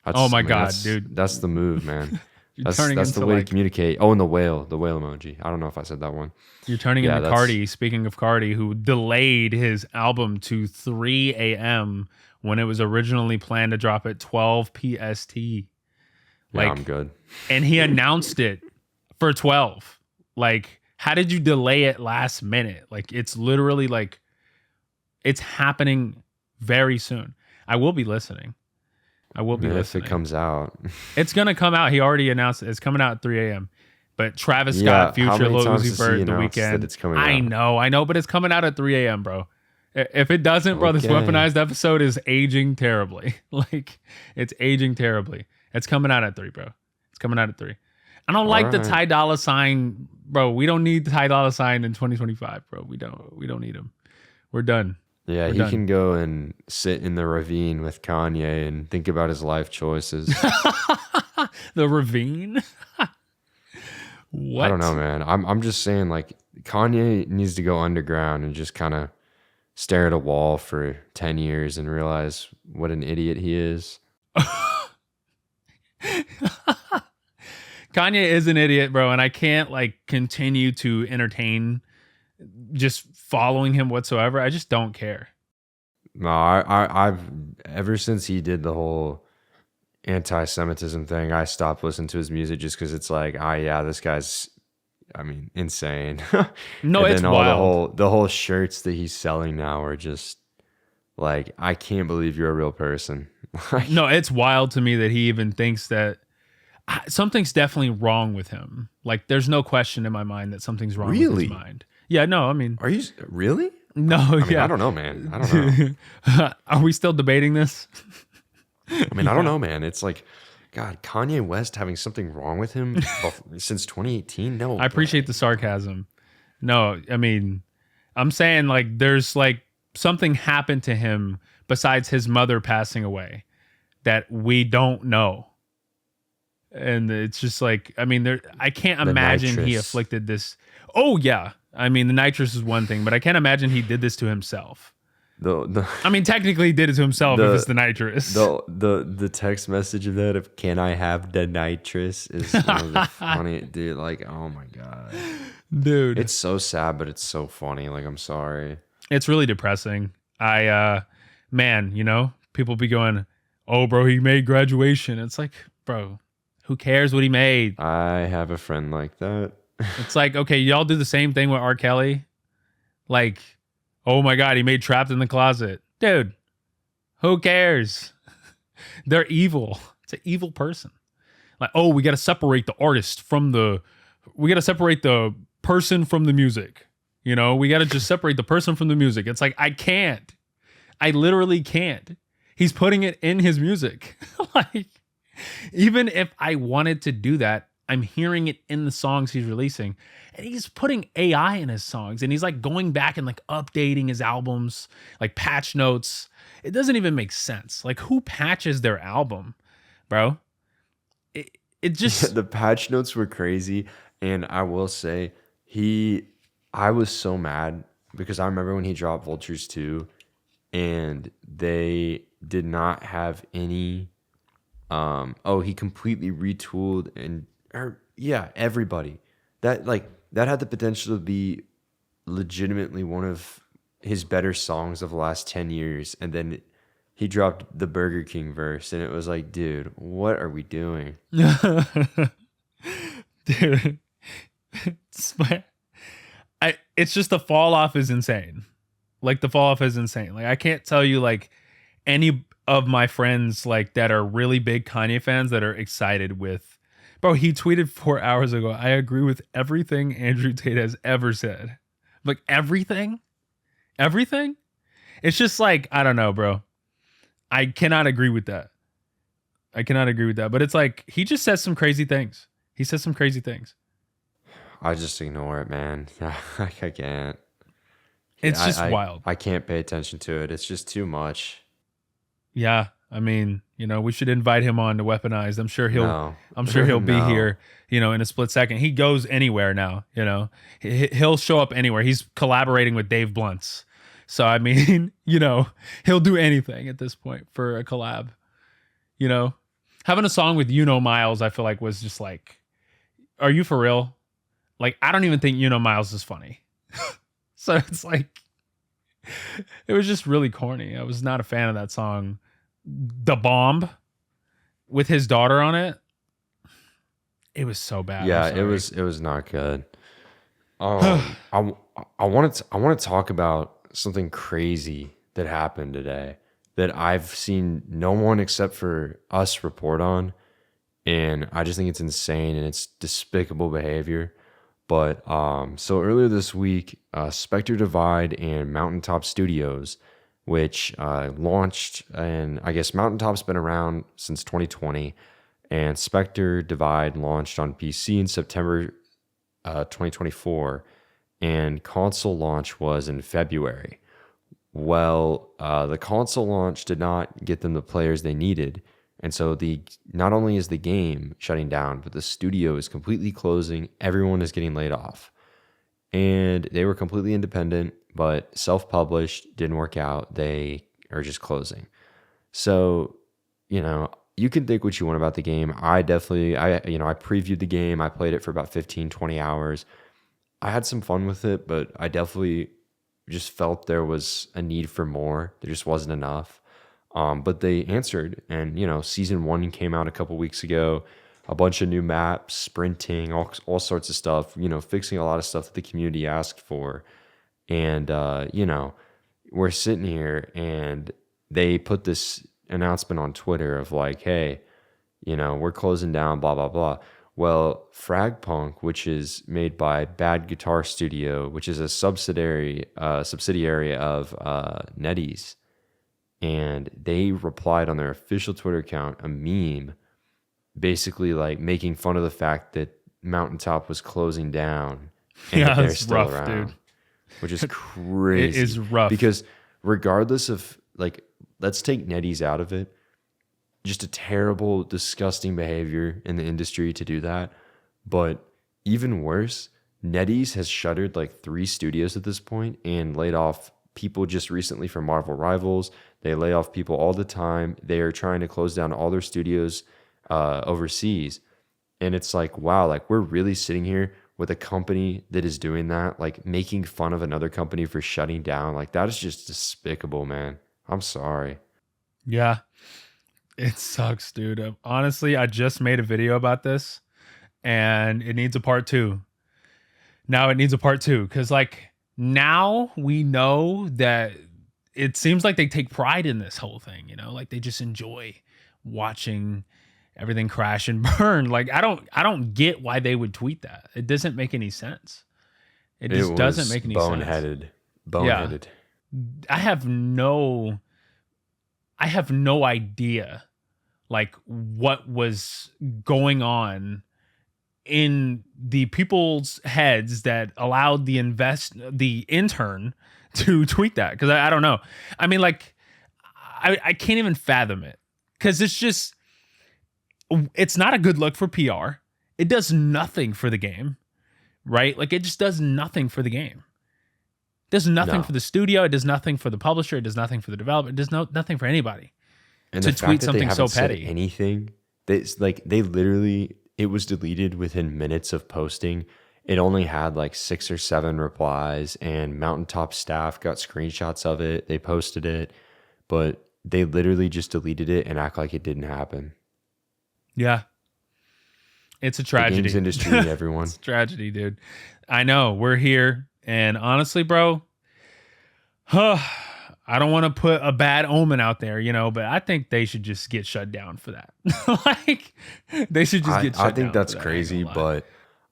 Oh my God, That's dude. that's the move, man. You're That's turning that's the into way to like communicate. Oh, and the whale emoji. I don't know if I said that one. you're turning Yeah, into that's Cardi. Speaking of Cardi, who delayed his album to 3 a.m. when it was originally planned to drop at 12 PST. yeah, I'm Like, good. and he announced it for 12. Like, how did you delay it last minute? Like, it's literally like it's happening very soon. I will be listening. I will be If it listening. comes out. It's gonna come out. He already announced it. It's coming out at 3 a.m. But Travis Yeah, Scott, how Future, many Lil times Uzi has he Vert, The announced that Weeknd. it's coming I out? know, but it's coming out at 3 a.m., bro. If it doesn't, bro, this Okay. weaponized episode is aging terribly. Like, it's aging terribly. It's coming out at 3, bro. It's coming out at 3. I don't All like the right. Ty Dolla Sign, bro. We don't need Ty Dolla Sign in 2025, bro. We don't need him. We're done. Yeah, We're he done. can go and sit in the ravine with Kanye and think about his life choices. The ravine? I don't What? know, man. I'm just saying, like, Kanye needs to go underground and just kind of stare at a wall for 10 years and realize what an idiot he is. Kanye is an idiot, bro, and I can't like continue to entertain just following him whatsoever. I just don't care. No, I've ever since he did the whole anti-Semitism thing, I stopped listening to his music just because it's like, ah, yeah, this guy's, insane. No, And it's then all the wild. whole shirts that he's selling now are just like, I can't believe you're a real person. Like, No, it's wild to me that he even thinks that something's definitely wrong with him. Like, there's no question in my mind that something's wrong with his really? mind. Yeah, no, I mean, Are you really? no, I yeah. don't know, man. I don't know. Are we still debating this? I don't Yeah. know, man. It's like, God, Kanye West having something wrong with him since 2018? No I appreciate way. the sarcasm. No, I mean, I'm saying like there's like something happened to him besides his mother passing away that we don't know. And it's just like, I mean, there I can't The imagine he nitrous. afflicted this. Oh yeah. I mean, the nitrous is one thing, but I can't imagine he did this to himself. the I mean, technically he did it to himself if it's the the nitrous. the text message of that of "Can I have the nitrous" is one of the funny, dude. Like, oh my god, Dude, it's so sad, but it's so funny. Like, I'm sorry. it's really depressing. Man, people be going, "Oh, bro, he made graduation." It's like, bro, who cares what he made? I have a friend like that. It's like, okay, y'all do the same thing with R. Kelly. Like, oh my God, he made Trapped in the Closet. Dude, who cares? They're evil. It's an evil person. Like, oh, we got to separate the artist we got to separate the person from the music. We got to just separate the person from the music. It's like, I can't. I literally can't. He's putting it in his music. Like, even if I wanted to do that, I'm hearing it in the songs he's releasing. And he's putting AI in his songs. And he's like going back and like updating his albums, like patch notes. It doesn't even make sense. Like, who patches their album, bro? It just The patch notes were crazy, and I will say I was so mad because I remember when he dropped Vultures 2, and they did not have any. He completely retooled everybody that had the potential to be legitimately one of his better songs of the last 10 years, and then he dropped the Burger King verse, and it was like, dude, what are we doing? dude. It's just the fall off is insane. Like, the fall off is insane. Like, I can't tell you like any of my friends like that are really big Kanye fans that are excited with. Bro, he tweeted 4 hours ago, "I agree with everything Andrew Tate has ever said." Like, everything? Everything? It's just like, I don't know, bro. I cannot agree with that. But it's like, he just says some crazy things. I just ignore it, man. I can't. It's just wild. I can't pay attention to it. It's just too much. Yeah. I mean, we should invite him on to Weaponized. I'm sure he'll be No. here, in a split second. He goes anywhere now, he'll show up anywhere. He's collaborating with Dave Blunts. So, I mean, he'll do anything at this point for a collab, having a song with, Miles, I feel like was just like, are you for real? Like, I don't even think, Miles is funny. So it's like, it was just really corny. I was not a fan of that song. The Bomb with his daughter on it. It was so bad. Yeah, it was not good. I want to talk about something crazy that happened today that I've seen no one except for us report on, and I just think it's insane and it's despicable behavior. But so earlier this week, Spectre Divide and Mountaintop Studios, which launched, and I guess Mountaintop's been around since 2020, and Spectre Divide launched on PC in September 2024, and console launch was in February. Well, the console launch did not get them the players they needed, and so not only is the game shutting down, but the studio is completely closing. Everyone is getting laid off. And they were completely independent, but self-published, didn't work out. They are just closing. So, you can think what you want about the game. I previewed the game. I played it for about 15, 20 hours. I had some fun with it, but I definitely just felt there was a need for more. There just wasn't enough. But they answered, and season 1 came out a couple weeks ago. A bunch of new maps, sprinting, all sorts of stuff. Fixing a lot of stuff that the community asked for, and we're sitting here, and they put this announcement on Twitter of like, hey, we're closing down, blah blah blah. Well, Fragpunk, which is made by Bad Guitar Studio, which is a subsidiary of NetEase. And they replied on their official Twitter account a meme basically like making fun of the fact that Mountaintop was closing down and that they're still rough, around, dude. Which is crazy. It is rough. Because regardless of, like, let's take NetEase out of it, just a terrible, disgusting behavior in the industry to do that. But even worse, NetEase has shuttered like 3 studios at this point and laid off people just recently from Marvel Rivals. They lay off people all the time. They are trying to close down all their studios overseas. And it's like, wow, like we're really sitting here with a company that is doing that, like making fun of another company for shutting down. Like that is just despicable, man. I'm sorry. Yeah, it sucks, dude. Honestly, I just made a video about this and it needs a part two. Now it needs a part two because, like, now we know that it seems like they take pride in this whole thing, you know, like they just enjoy watching everything crash and burn. Like, I don't get why they would tweet that. It doesn't make any sense. It It just doesn't was make any sense. boneheaded. Yeah. Boneheaded. I have no idea like what was going on in the people's heads that allowed the intern to tweet that, because I don't know. I mean, like, I can't even fathom it, because it's not a good look for PR. It does nothing for the game, right? Like, it just does nothing for the game. It does nothing No. for the studio. It does nothing for the publisher. It does nothing for the developer. It does nothing for anybody. And To the tweet fact that something they so haven't said petty. anything, they literally, it was deleted within minutes of posting. It only had like 6 or 7 replies, and Mountaintop staff got screenshots of it. They posted it, but they literally just deleted it and act like it didn't happen. Yeah. It's a The tragedy. games industry, everyone. It's a tragedy, dude. I know. We're here. And honestly, bro, I don't want to put a bad omen out there, you know, but I think they should just get shut down for that. Like, they should just get shut down. I think that's for that, crazy, I ain't gonna lie. but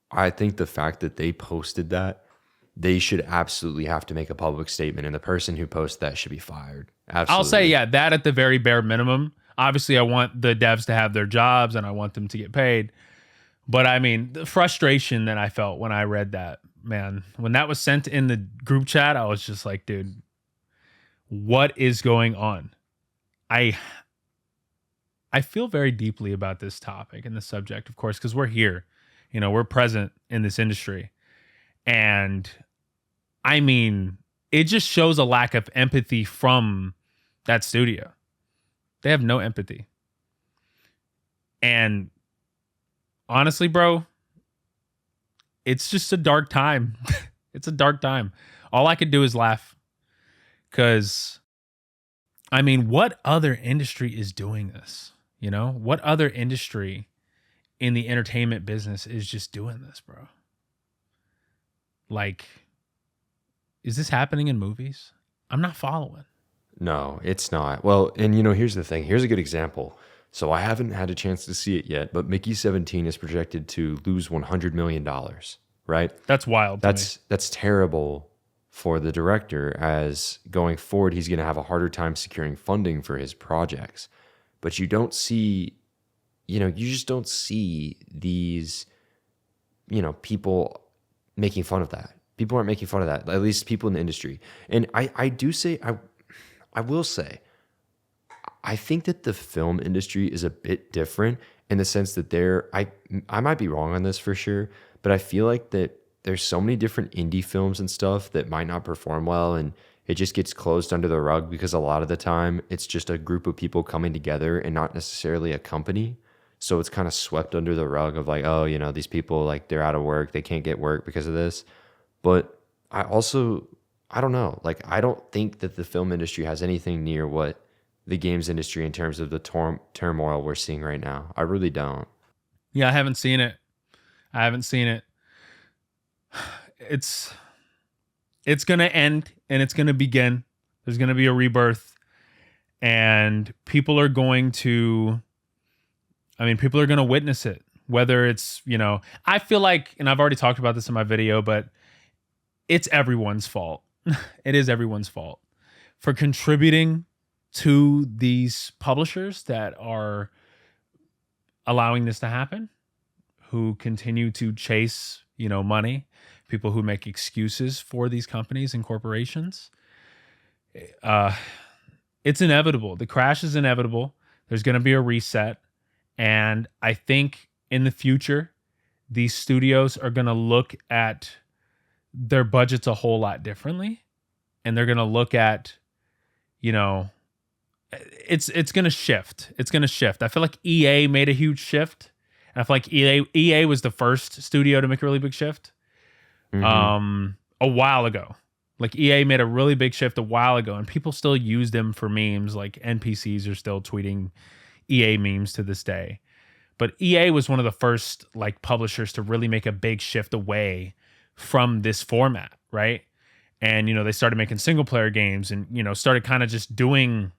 I think the fact that they posted that, they should absolutely have to make a public statement, and the person who posted that should be fired. Absolutely. I'll say, yeah, that at the very bare minimum. Obviously, I want the devs to have their jobs and I want them to get paid. But I mean, the frustration that I felt when I read that, man, when that was sent in the group chat, I was just like, dude, what is going on? I feel very deeply about this topic and the subject, of course, because we're here, you know, we're present in this industry. And I mean, it just shows a lack of empathy from that studio. They have no empathy. And honestly, bro, it's just a dark time. It's a dark time. All I could do is laugh. Because, I mean, what other industry is doing this? You know, what other industry in the entertainment business is just doing this, bro? Like, is this happening in movies? I'm not following. No, it's not. Well, and you know, here's the thing. Here's a good example. So I haven't had a chance to see it yet, but Mickey 17 is projected to lose $100 million, right? That's wild. That's terrible for the director, as going forward, he's going to have a harder time securing funding for his projects. But you don't see, you know, you just don't see these, you know, people making fun of that. People aren't making fun of that, at least people in the industry. And I will say, I think that the film industry is a bit different in the sense that I might be wrong on this for sure, but I feel like that there's so many different indie films and stuff that might not perform well, and it just gets closed under the rug because a lot of the time it's just a group of people coming together and not necessarily a company. So it's kind of swept under the rug of like, oh, you know, these people, like, they're out of work, they can't get work because of this. But I don't know. Like, I don't think that the film industry has anything near what the games industry in terms of the turmoil we're seeing right now. I really don't. Yeah, I haven't seen it. It's going to end and it's going to begin. There's going to be a rebirth, and people are going to witness it. Whether it's, you know, I feel like, and I've already talked about this in my video, but it's everyone's fault. It is everyone's fault for contributing to these publishers that are allowing this to happen, who continue to chase, you know, money, people who make excuses for these companies and corporations. It's inevitable. The crash is inevitable. There's going to be a reset. And I think in the future, these studios are going to look at their budgets a whole lot differently. and they're going to look at, you know, it's going to shift. It's going to shift. I feel like EA made a huge shift. And I feel like EA was the first studio to make a really big shift a while ago. Like EA made a really big shift a while ago, and people still use them for memes. Like NPCs are still tweeting EA memes to this day. But EA was one of the first like publishers to really make a big shift away from this format, right? And they started making single player games, and started kind of just doing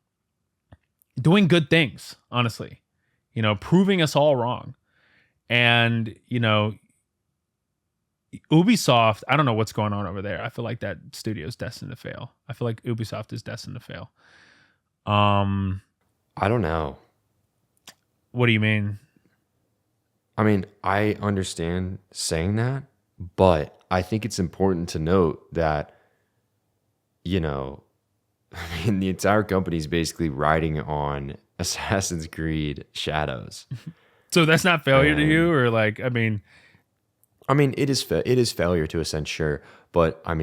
good things, honestly. Proving us all wrong. And Ubisoft, I don't know what's going on over there. I feel like that studio is destined to fail. I feel like Ubisoft is destined to fail. I don't know. What do you mean? I mean, I understand saying that, but I think it's important to note that, the entire company is basically riding on Assassin's Creed Shadows. So that's not failure to you, or like, I mean, it is failure to a sense, sure, but I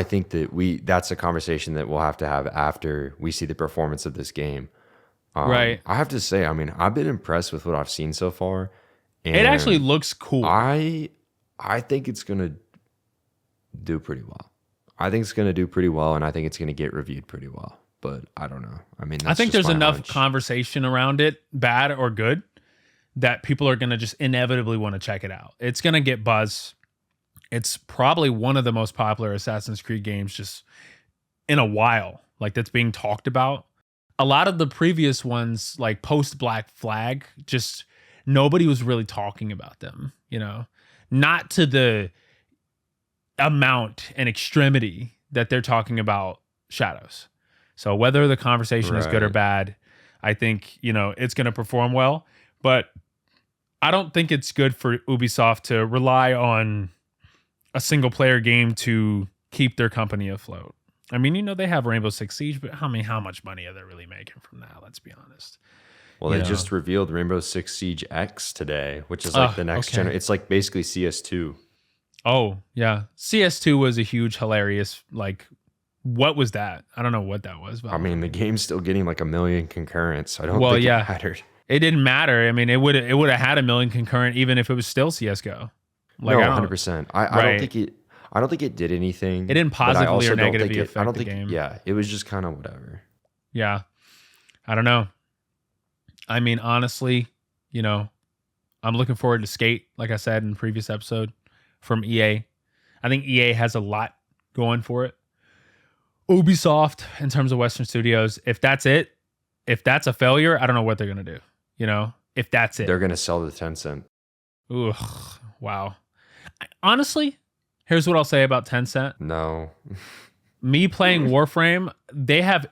think that that's a conversation that we'll have to have after we see the performance of this game. Right. I have to say, I've been impressed with what I've seen so far. And it actually looks cool. I think it's gonna do pretty well. I think it's gonna do pretty well, and I think it's gonna get reviewed pretty well. But I don't know. That's I think just there's my enough hunch. conversation around it, bad or good, that people are gonna just inevitably want to check it out. It's gonna get buzz. It's probably one of the most popular Assassin's Creed games just in a while, like that's being talked about. A lot of the previous ones, like post Black Flag, just nobody was really talking about them, not to the amount and extremity that they're talking about Shadows. So whether the conversation is good or bad, I think, it's going to perform well, but I don't think it's good for Ubisoft to rely on a single player game to keep their company afloat. They have Rainbow Six Siege, but how much money are they really making from that? Let's be honest. Well, they just revealed Rainbow Six Siege X today, which is like the next generation. It's like basically CS2. Oh, yeah. CS2 was a huge, hilarious, like, what was that? I don't know what that was. But the game's still getting like 1 million concurrent, so I don't think it mattered. It didn't matter. It would have had 1 million concurrent even if it was still CSGO. Like, no, 100%. I don't think it did anything. It didn't positively or negatively affect the game. Yeah, it was just kind of whatever. Yeah. I don't know. Honestly, I'm looking forward to Skate, like I said in the previous episode, from EA. I think EA has a lot going for it. Ubisoft, in terms of Western studios, if that's it, if that's a failure, I don't know what they're going to do. If that's it. They're going to sell to Tencent. Ugh, wow. Honestly, here's what I'll say about Tencent. No. Me playing Warframe, they have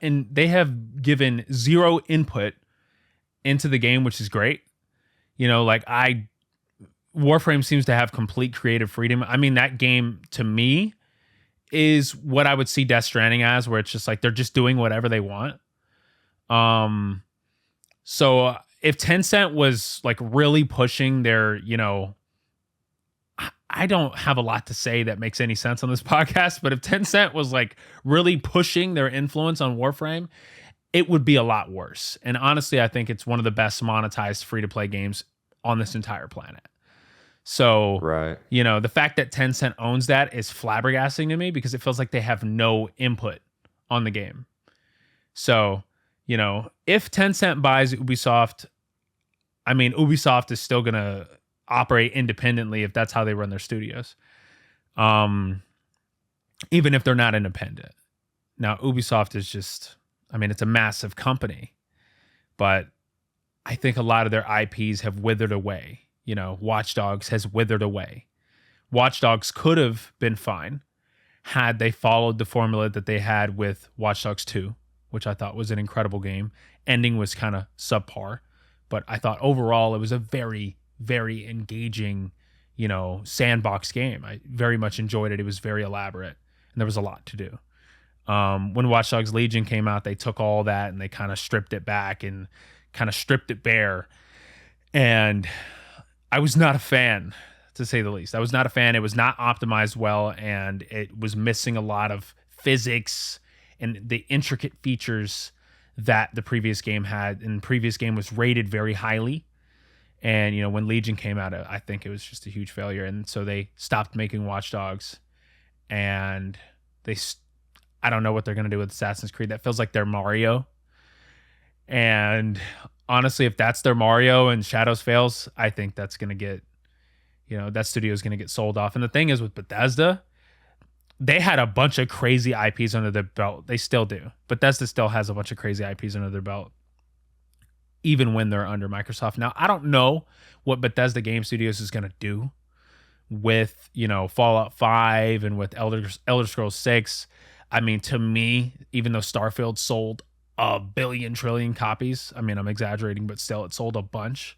given zero input into the game, which is great. Warframe seems to have complete creative freedom. That game to me is what I would see Death Stranding as, where it's just like they're just doing whatever they want. So if Tencent was like really pushing their, I don't have a lot to say that makes any sense on this podcast, but if Tencent was like really pushing their influence on Warframe, it would be a lot worse. And honestly, I think it's one of the best monetized free-to-play games on this entire planet. So, the fact that Tencent owns that is flabbergasting to me because it feels like they have no input on the game. So, if Tencent buys Ubisoft, Ubisoft is still going to operate independently if that's how they run their studios. Even if they're not independent. Now, Ubisoft is just, it's a massive company, but I think a lot of their IPs have withered away. Watch Dogs has withered away. Watch Dogs could have been fine had they followed the formula that they had with Watch Dogs 2, which I thought was an incredible game. Ending was kind of subpar, but I thought overall it was a very, very engaging, sandbox game. I very much enjoyed it. It was very elaborate, and there was a lot to do. When Watch Dogs Legion came out, they took all that and they kind of stripped it back and kind of stripped it bare. And I was not a fan, to say the least. I was not a fan. It was not optimized well, and it was missing a lot of physics and the intricate features that the previous game had. And the previous game was rated very highly. And, you know, when Legion came out, I think it was just a huge failure. And so they stopped making Watch Dogs. And I don't know what they're going to do with Assassin's Creed. That feels like their Mario. And honestly, if that's their Mario and Shadows fails, I think that's going to get, you know, that studio is going to get sold off. And the thing is with Bethesda, they had a bunch of crazy IPs under their belt. They still do. Bethesda still has a bunch of crazy IPs under their belt, even when they're under Microsoft. Now, I don't know what Bethesda Game Studios is going to do with, you know, Fallout 5 and with Elder Scrolls 6. I mean, to me, even though Starfield sold a billion trillion copies, I mean, I'm exaggerating, but still, it sold a bunch.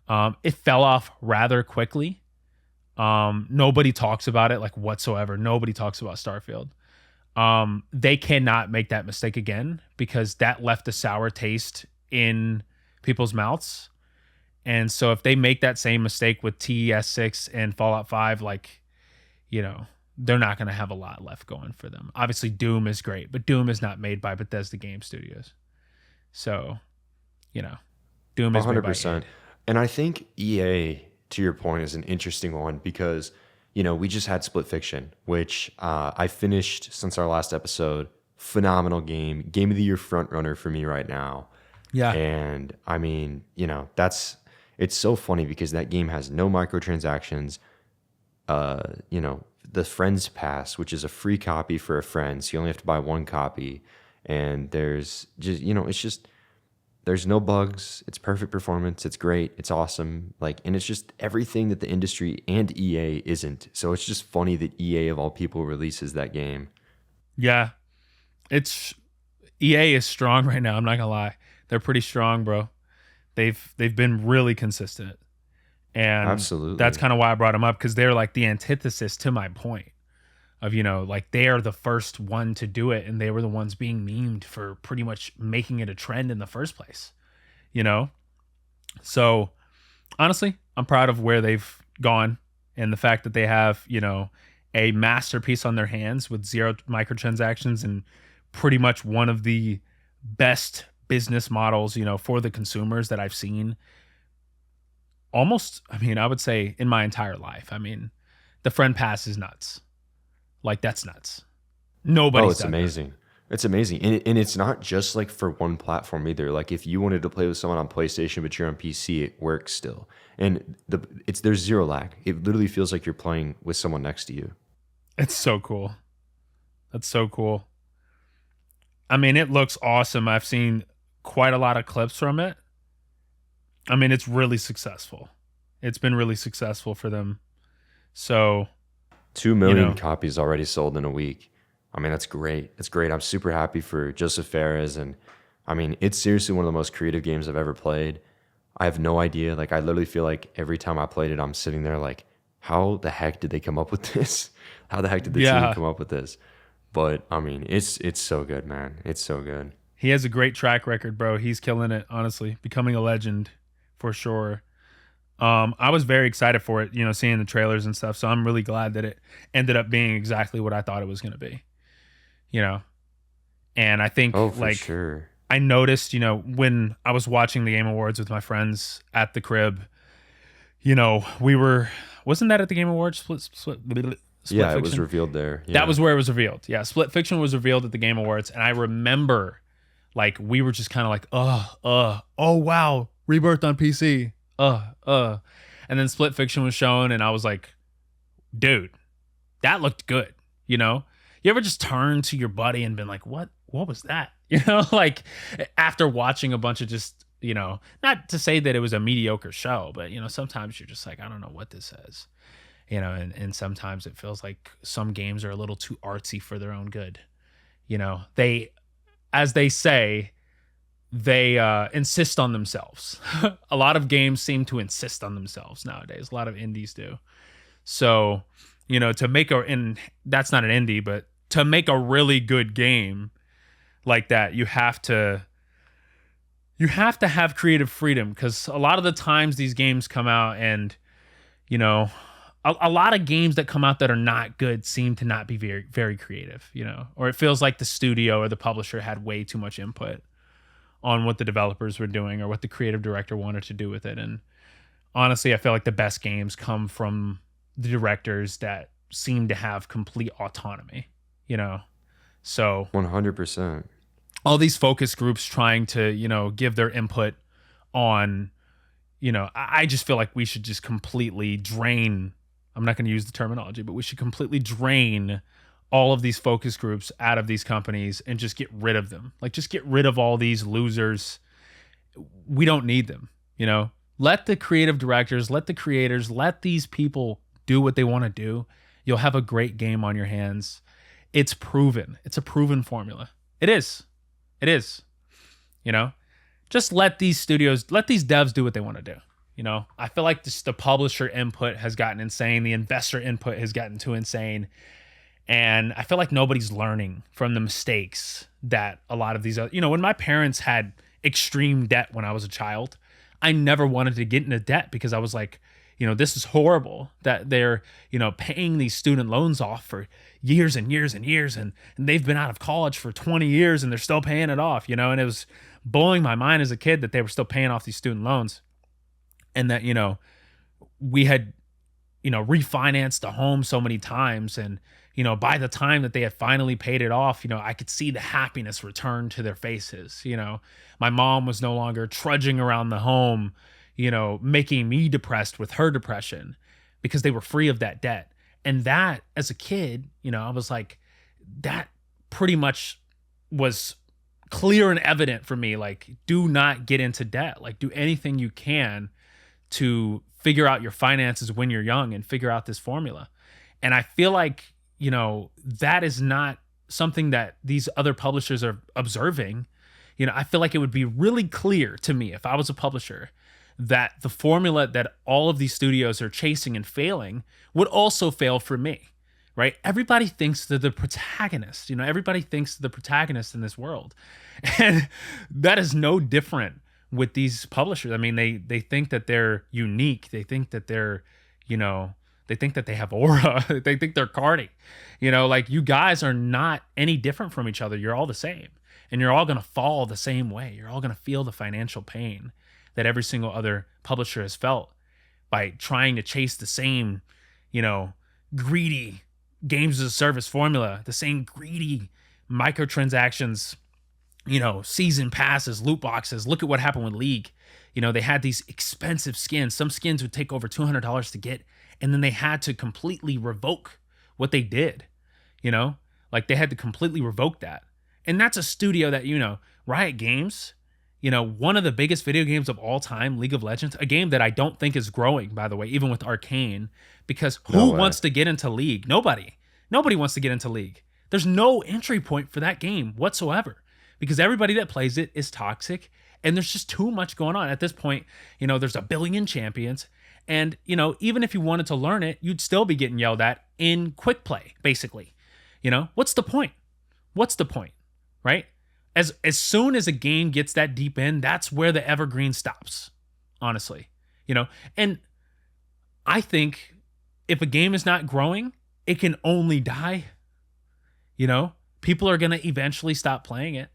It fell off rather quickly. Nobody talks about it like whatsoever. Nobody talks about Starfield. They cannot make that mistake again because that left a sour taste in people's mouths. And so if they make that same mistake with TES 6 and Fallout 5, like, you know, they're not going to have a lot left going for them. Obviously, Doom is great, but Doom is not made by Bethesda Game Studios. So, you know, Doom is 100%. made by And I think EA, to your point, is an interesting one because, you know, we just had Split Fiction, which I finished since our last episode. Phenomenal game. Game of the Year front runner for me right now. Yeah. And I mean, you know, it's so funny because that game has no microtransactions. You know, the Friends Pass, which is a free copy for a friend. So you only have to buy one copy. And there's just, you know, it's just, there's no bugs. It's perfect performance. It's great. It's awesome. Like, and it's just everything that the industry and EA isn't. So it's just funny that EA of all people releases that game. Yeah. It's EA is strong right now. I'm not gonna lie. They're pretty strong, bro. They've been really consistent. And Absolutely. that's kind of why I brought them up, because they're like the antithesis to my point of, you know, like they are the first one to do it, and they were the ones being memed for pretty much making it a trend in the first place, you know? So honestly, I'm proud of where they've gone and the fact that they have, you know, a masterpiece on their hands with zero microtransactions and pretty much one of the best business models, you know, for the consumers that I've seen almost, I mean, I would say in my entire life. I mean, the Friend Pass is nuts. Like, that's nuts. Nobody's it's done amazing. It's amazing. And it's not just like for one platform either. Like if you wanted to play with someone on PlayStation, but you're on PC, it works still. And there's zero lag. It literally feels like you're playing with someone next to you. It's so cool. That's so cool. I mean, it looks awesome. I've seen quite a lot of clips from it. I mean, it's really successful. It's been really successful for them. So 2 million copies already sold in a week. I mean, that's great. It's great. I'm super happy for Joseph Fares. And I mean, it's seriously one of the most creative games I've ever played. I have no idea. Like, I literally feel like every time I played it, I'm sitting there like, how the heck did they come up with this? How the heck did the team come up with this? But I mean, it's so good, man. It's so good. He has a great track record, bro. He's killing it, honestly. Becoming a legend for sure. I was very excited for it, you know, seeing the trailers and stuff. So I'm really glad that it ended up being exactly what I thought it was going to be, you know? And I think sure. I noticed, you know, when I was watching the Game Awards with my friends at the crib, you know, wasn't that at the Game Awards? Split yeah, Fiction? It was revealed there. Yeah. That was where it was revealed. Yeah. Split Fiction was revealed at the Game Awards. And I remember like, we were just kind of like, oh, wow. Rebirth on PC. And then Split Fiction was shown, and I was like, dude, that looked good. You know, you ever just turn to your buddy and been like, what was that? You know, like after watching a bunch of just, you know, not to say that it was a mediocre show, but, you know, sometimes you're just like, I don't know what this is, you know, and sometimes it feels like some games are a little too artsy for their own good. You know, as they say, they insist on themselves. A lot of games seem to insist on themselves nowadays. A lot of indies do. So, you know, and that's not an indie, but to make a really good game like that, you have to have creative freedom, because a lot of the times these games come out and, you know, a lot of games that come out that are not good seem to not be very, very creative, or it feels like the studio or the publisher had way too much input on what the developers were doing or what the creative director wanted to do with it. And honestly, I feel like the best games come from the directors that seem to have complete autonomy, So 100%. all these focus groups trying to, give their input on, I just feel like we should just completely drain. I'm not going to use the terminology, but we should completely drain all of these focus groups out of these companies and just get rid of them. Like, just get rid of all these losers. We don't need them, Let the creative directors, let the creators, let these people do what they want to do. You'll have a great game on your hands. It's proven. It's a proven formula. It is. It is. Just let these studios, let these devs do what they want to do. I feel like the publisher input has gotten insane. The investor input has gotten too insane. And I feel like nobody's learning from the mistakes that a lot of these other, when my parents had extreme debt when I was a child, I never wanted to get into debt because I was like, this is horrible that they're, paying these student loans off for years and years and years. And they've been out of college for 20 years and they're still paying it off, and it was blowing my mind as a kid that they were still paying off these student loans. And that, we had, refinanced the home so many times. And, by the time that they had finally paid it off, I could see the happiness return to their faces. My mom was no longer trudging around the home, making me depressed with her depression because they were free of that debt. And that, as a kid, I was like, that pretty much was clear and evident for me. Like, do not get into debt. Like, do anything you can to figure out your finances when you're young and figure out this formula. And I feel like, that is not something that these other publishers are observing. I feel like it would be really clear to me if I was a publisher that the formula that all of these studios are chasing and failing would also fail for me, right? Everybody thinks they're the protagonist. Everybody thinks they're the protagonist in this world. And that is no different with these publishers. I mean, they think that they're unique. They think that they're, they think that they have aura. They think they're Cardi. Like, you guys are not any different from each other. You're all the same. And you're all going to fall the same way. You're all going to feel the financial pain that every single other publisher has felt by trying to chase the same, greedy games as a service formula, the same greedy microtransactions, season passes, loot boxes. Look at what happened with League. They had these expensive skins. Some skins would take over $200 to get, and then they had to completely revoke what they did. Like, they had to completely revoke that. And that's a studio that, Riot Games, one of the biggest video games of all time, League of Legends, a game that I don't think is growing, by the way, even with Arcane, because who wants to get into League? Nobody wants to get into League. There's no entry point for that game whatsoever because everybody that plays it is toxic and there's just too much going on. At this point, there's a billion champions. And, even if you wanted to learn it, you'd still be getting yelled at in quick play, basically. What's the point? What's the point, right? As soon as a game gets that deep in, that's where the evergreen stops, honestly. And I think if a game is not growing, it can only die. People are going to eventually stop playing it.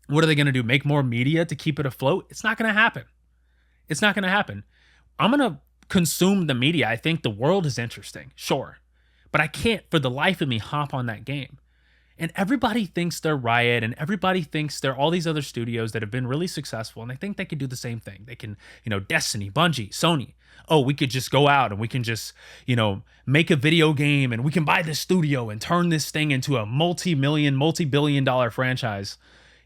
What are they going to do? Make more media to keep it afloat? It's not going to happen. It's not going to happen. I'm going to consume the media. I think the world is interesting, sure. But I can't, for the life of me, hop on that game. And everybody thinks they're Riot and everybody thinks they're all these other studios that have been really successful and they think they could do the same thing. They can, Destiny, Bungie, Sony. Oh, we could just go out and we can just, make a video game and we can buy this studio and turn this thing into a multi-billion dollar franchise.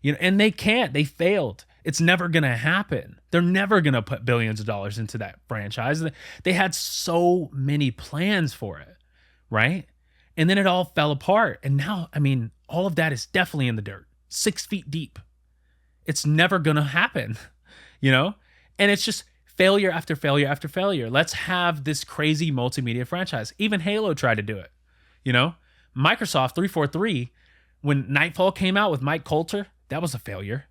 And they can't. They failed. It's never going to happen. They're never going to put billions of dollars into that franchise. They had so many plans for it, right? And then it all fell apart. And now, all of that is definitely in the dirt, 6 feet deep. It's never going to happen, And it's just failure after failure after failure. Let's have this crazy multimedia franchise. Even Halo tried to do it, Microsoft 343, when Nightfall came out with Mike Coulter, that was a failure,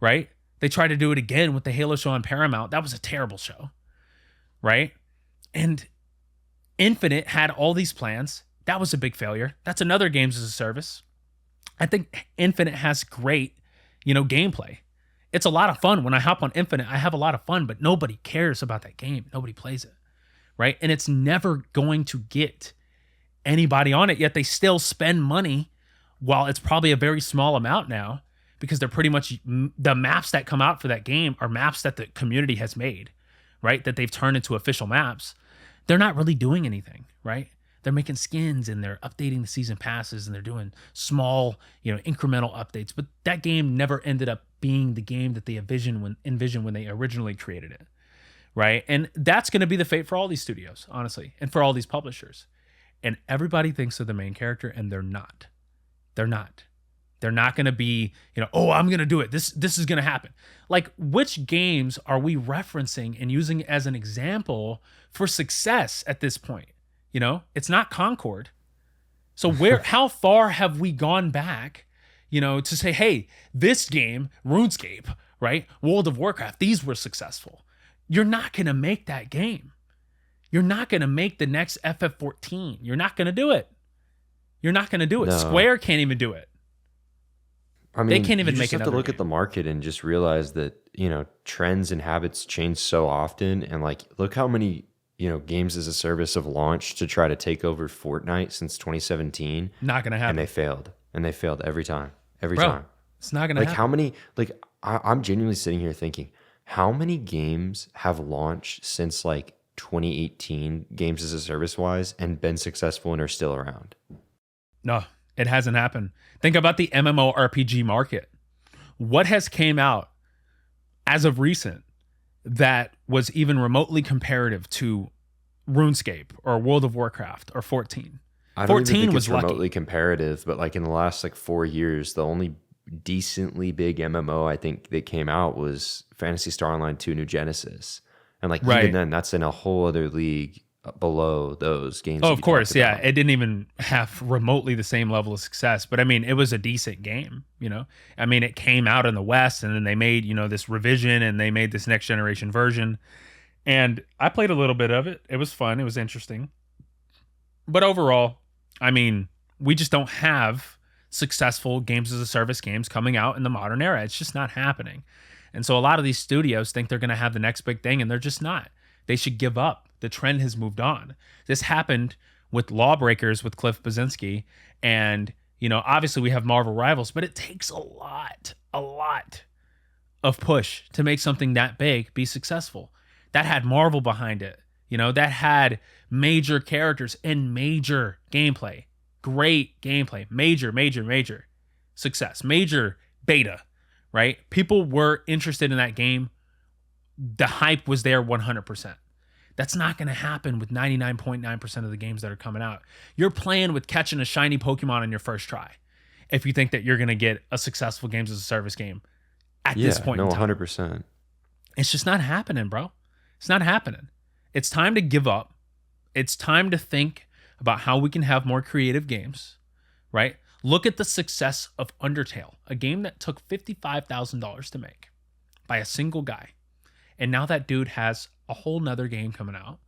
right? They tried to do it again with the Halo show on Paramount. That was a terrible show, right? And Infinite had all these plans. That was a big failure. That's another games as a service. I think Infinite has great, gameplay. It's a lot of fun. When I hop on Infinite, I have a lot of fun, but nobody cares about that game. Nobody plays it, right? And it's never going to get anybody on it, yet they still spend money while it's probably a very small amount now, because they're pretty much, the maps that come out for that game are maps that the community has made, right? That they've turned into official maps. They're not really doing anything, right? They're making skins and they're updating the season passes and they're doing small, incremental updates. But that game never ended up being the game that they envisioned when they originally created it, right? And that's going to be the fate for all these studios, honestly, and for all these publishers. And everybody thinks they're the main character, and they're not. They're not. They're not going to be, oh, I'm going to do it. This is going to happen. Like, which games are we referencing and using as an example for success at this point? It's not Concord. So how far have we gone back, to say, hey, this game, RuneScape, right? World of Warcraft, these were successful. You're not going to make that game. You're not going to make the next FF14. You're not going to do it. You're not going to do it. No. Square can't even do it. I mean, they can't even you make just have another to look game. at the market and just realize that, trends and habits change so often. And like, look how many, games as a service have launched to try to take over Fortnite since 2017. Not going to happen. And they failed. And they failed every time. Every Bro, time. it's not going to Like, happen. how many, like, I'm genuinely sitting here thinking, how many games have launched since like 2018, games as a service wise, and been successful and are still around? No, it hasn't happened. Think about the MMORPG market. What has came out as of recent that was even remotely comparative to RuneScape or World of Warcraft or 14? I don't 14 even think was it's lucky. remotely comparative, but like in the last like 4 years, the only decently big MMO I think that came out was Phantasy Star Online 2 New Genesis. And like Right. even then, that's in a whole other league below those games. Oh, that of you course, talked yeah. about. It didn't even have remotely the same level of success, but I mean, it was a decent game, I mean, it came out in the West and then they made, this revision and they made this next generation version. And I played a little bit of it. It was fun. It was interesting. But overall, I mean, we just don't have successful games as a service games coming out in the modern era. It's just not happening. And so a lot of these studios think they're going to have the next big thing, and they're just not. They should give up. The trend has moved on. This happened with Lawbreakers with Cliff Bleszinski. And, obviously we have Marvel Rivals, but it takes a lot of push to make something that big be successful. That had Marvel behind it. That had major characters and major gameplay. Great gameplay. Major success. Major beta, right? People were interested in that game. The hype was there 100%. That's not going to happen with 99.9% of the games that are coming out. You're playing with catching a shiny Pokemon on your first try if you think that you're going to get a successful games as a service game at this point in time. 100%. It's just not happening, bro. It's not happening. It's time to give up. It's time to think about how we can have more creative games, right? Look at the success of Undertale, a game that took $55,000 to make by a single guy. And now that dude has a whole nother game coming out,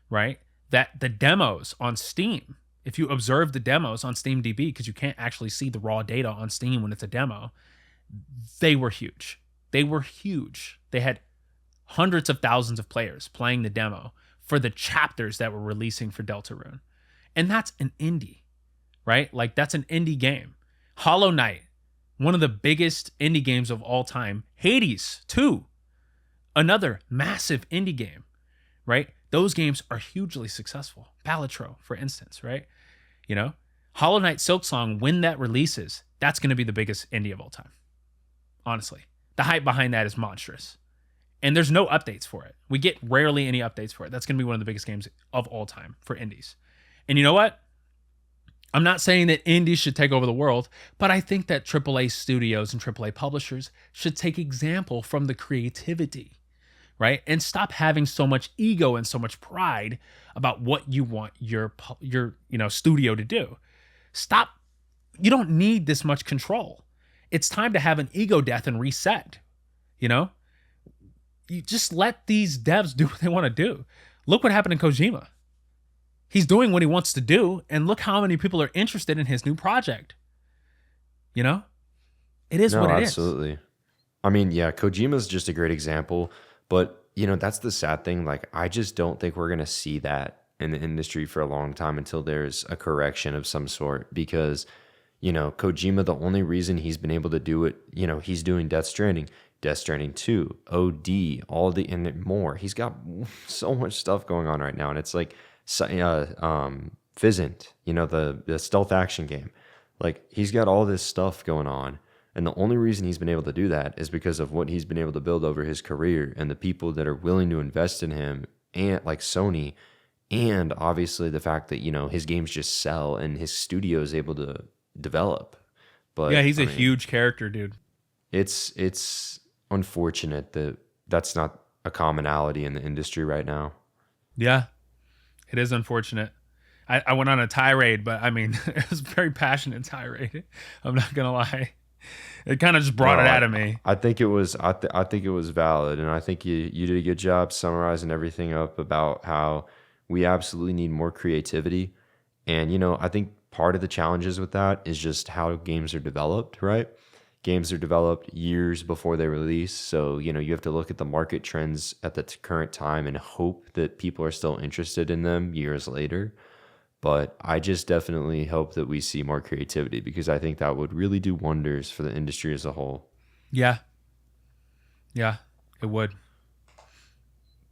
right? That the demos on Steam, if you observe the demos on SteamDB, because you can't actually see the raw data on Steam when it's a demo, they were huge. They were huge. They had hundreds of thousands of players playing the demo for the chapters that were releasing for Deltarune. And that's an indie, right? Like, that's an indie game. Hollow Knight, one of the biggest indie games of all time. Hades 2, another massive indie game, right? Those games are hugely successful. Palatro, for instance, right? Hollow Knight Silksong, when that releases, that's going to be the biggest indie of all time. Honestly, the hype behind that is monstrous. And there's no updates for it. We get rarely any updates for it. That's going to be one of the biggest games of all time for indies. And you know what? I'm not saying that indies should take over the world, but I think that AAA studios and AAA publishers should take example from the creativity, right? And stop having so much ego and so much pride about what you want your studio to do. Stop. You don't need this much control. It's time to have an ego death and reset. You just let these devs do what they want to do. Look what happened in Kojima. He's doing what he wants to do, and look how many people are interested in his new project. You know, it is No, what it is. absolutely. I mean, yeah, Kojima's just a great example, but that's the sad thing. Like, I just don't think we're gonna see that in the industry for a long time until there's a correction of some sort. Because, Kojima, the only reason he's been able to do it, he's doing Death Stranding, Death Stranding 2, OD, all the and more. He's got so much stuff going on right now, and it's like, Fizzant, the stealth action game. Like, he's got all this stuff going on. And the only reason he's been able to do that is because of what he's been able to build over his career and the people that are willing to invest in him, and like Sony, and obviously the fact that, his games just sell and his studio is able to develop. Yeah, But he's I a mean, huge character, dude. it's unfortunate that that's not a commonality in the industry right now. Yeah, it is unfortunate. I went on a tirade, but I mean, it was a very passionate tirade. I'm not gonna lie. It kind of just brought it No, out of me. I think it was I think it was valid, and I think you did a good job summarizing everything up about how we absolutely need more creativity. And I think part of the challenges with that is just how games are developed, right? Games are developed years before they release, so you have to look at the market trends at the current time and hope that people are still interested in them years later. But I just definitely hope that we see more creativity because I think that would really do wonders for the industry as a whole. Yeah, yeah, it would.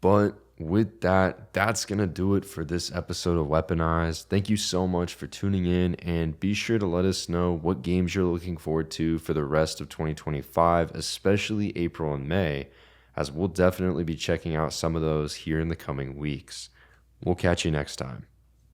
But with that, that's going to do it for this episode of Weaponized. Thank you so much for tuning in, and be sure to let us know what games you're looking forward to for the rest of 2025, especially April and May, as we'll definitely be checking out some of those here in the coming weeks. We'll catch you next time.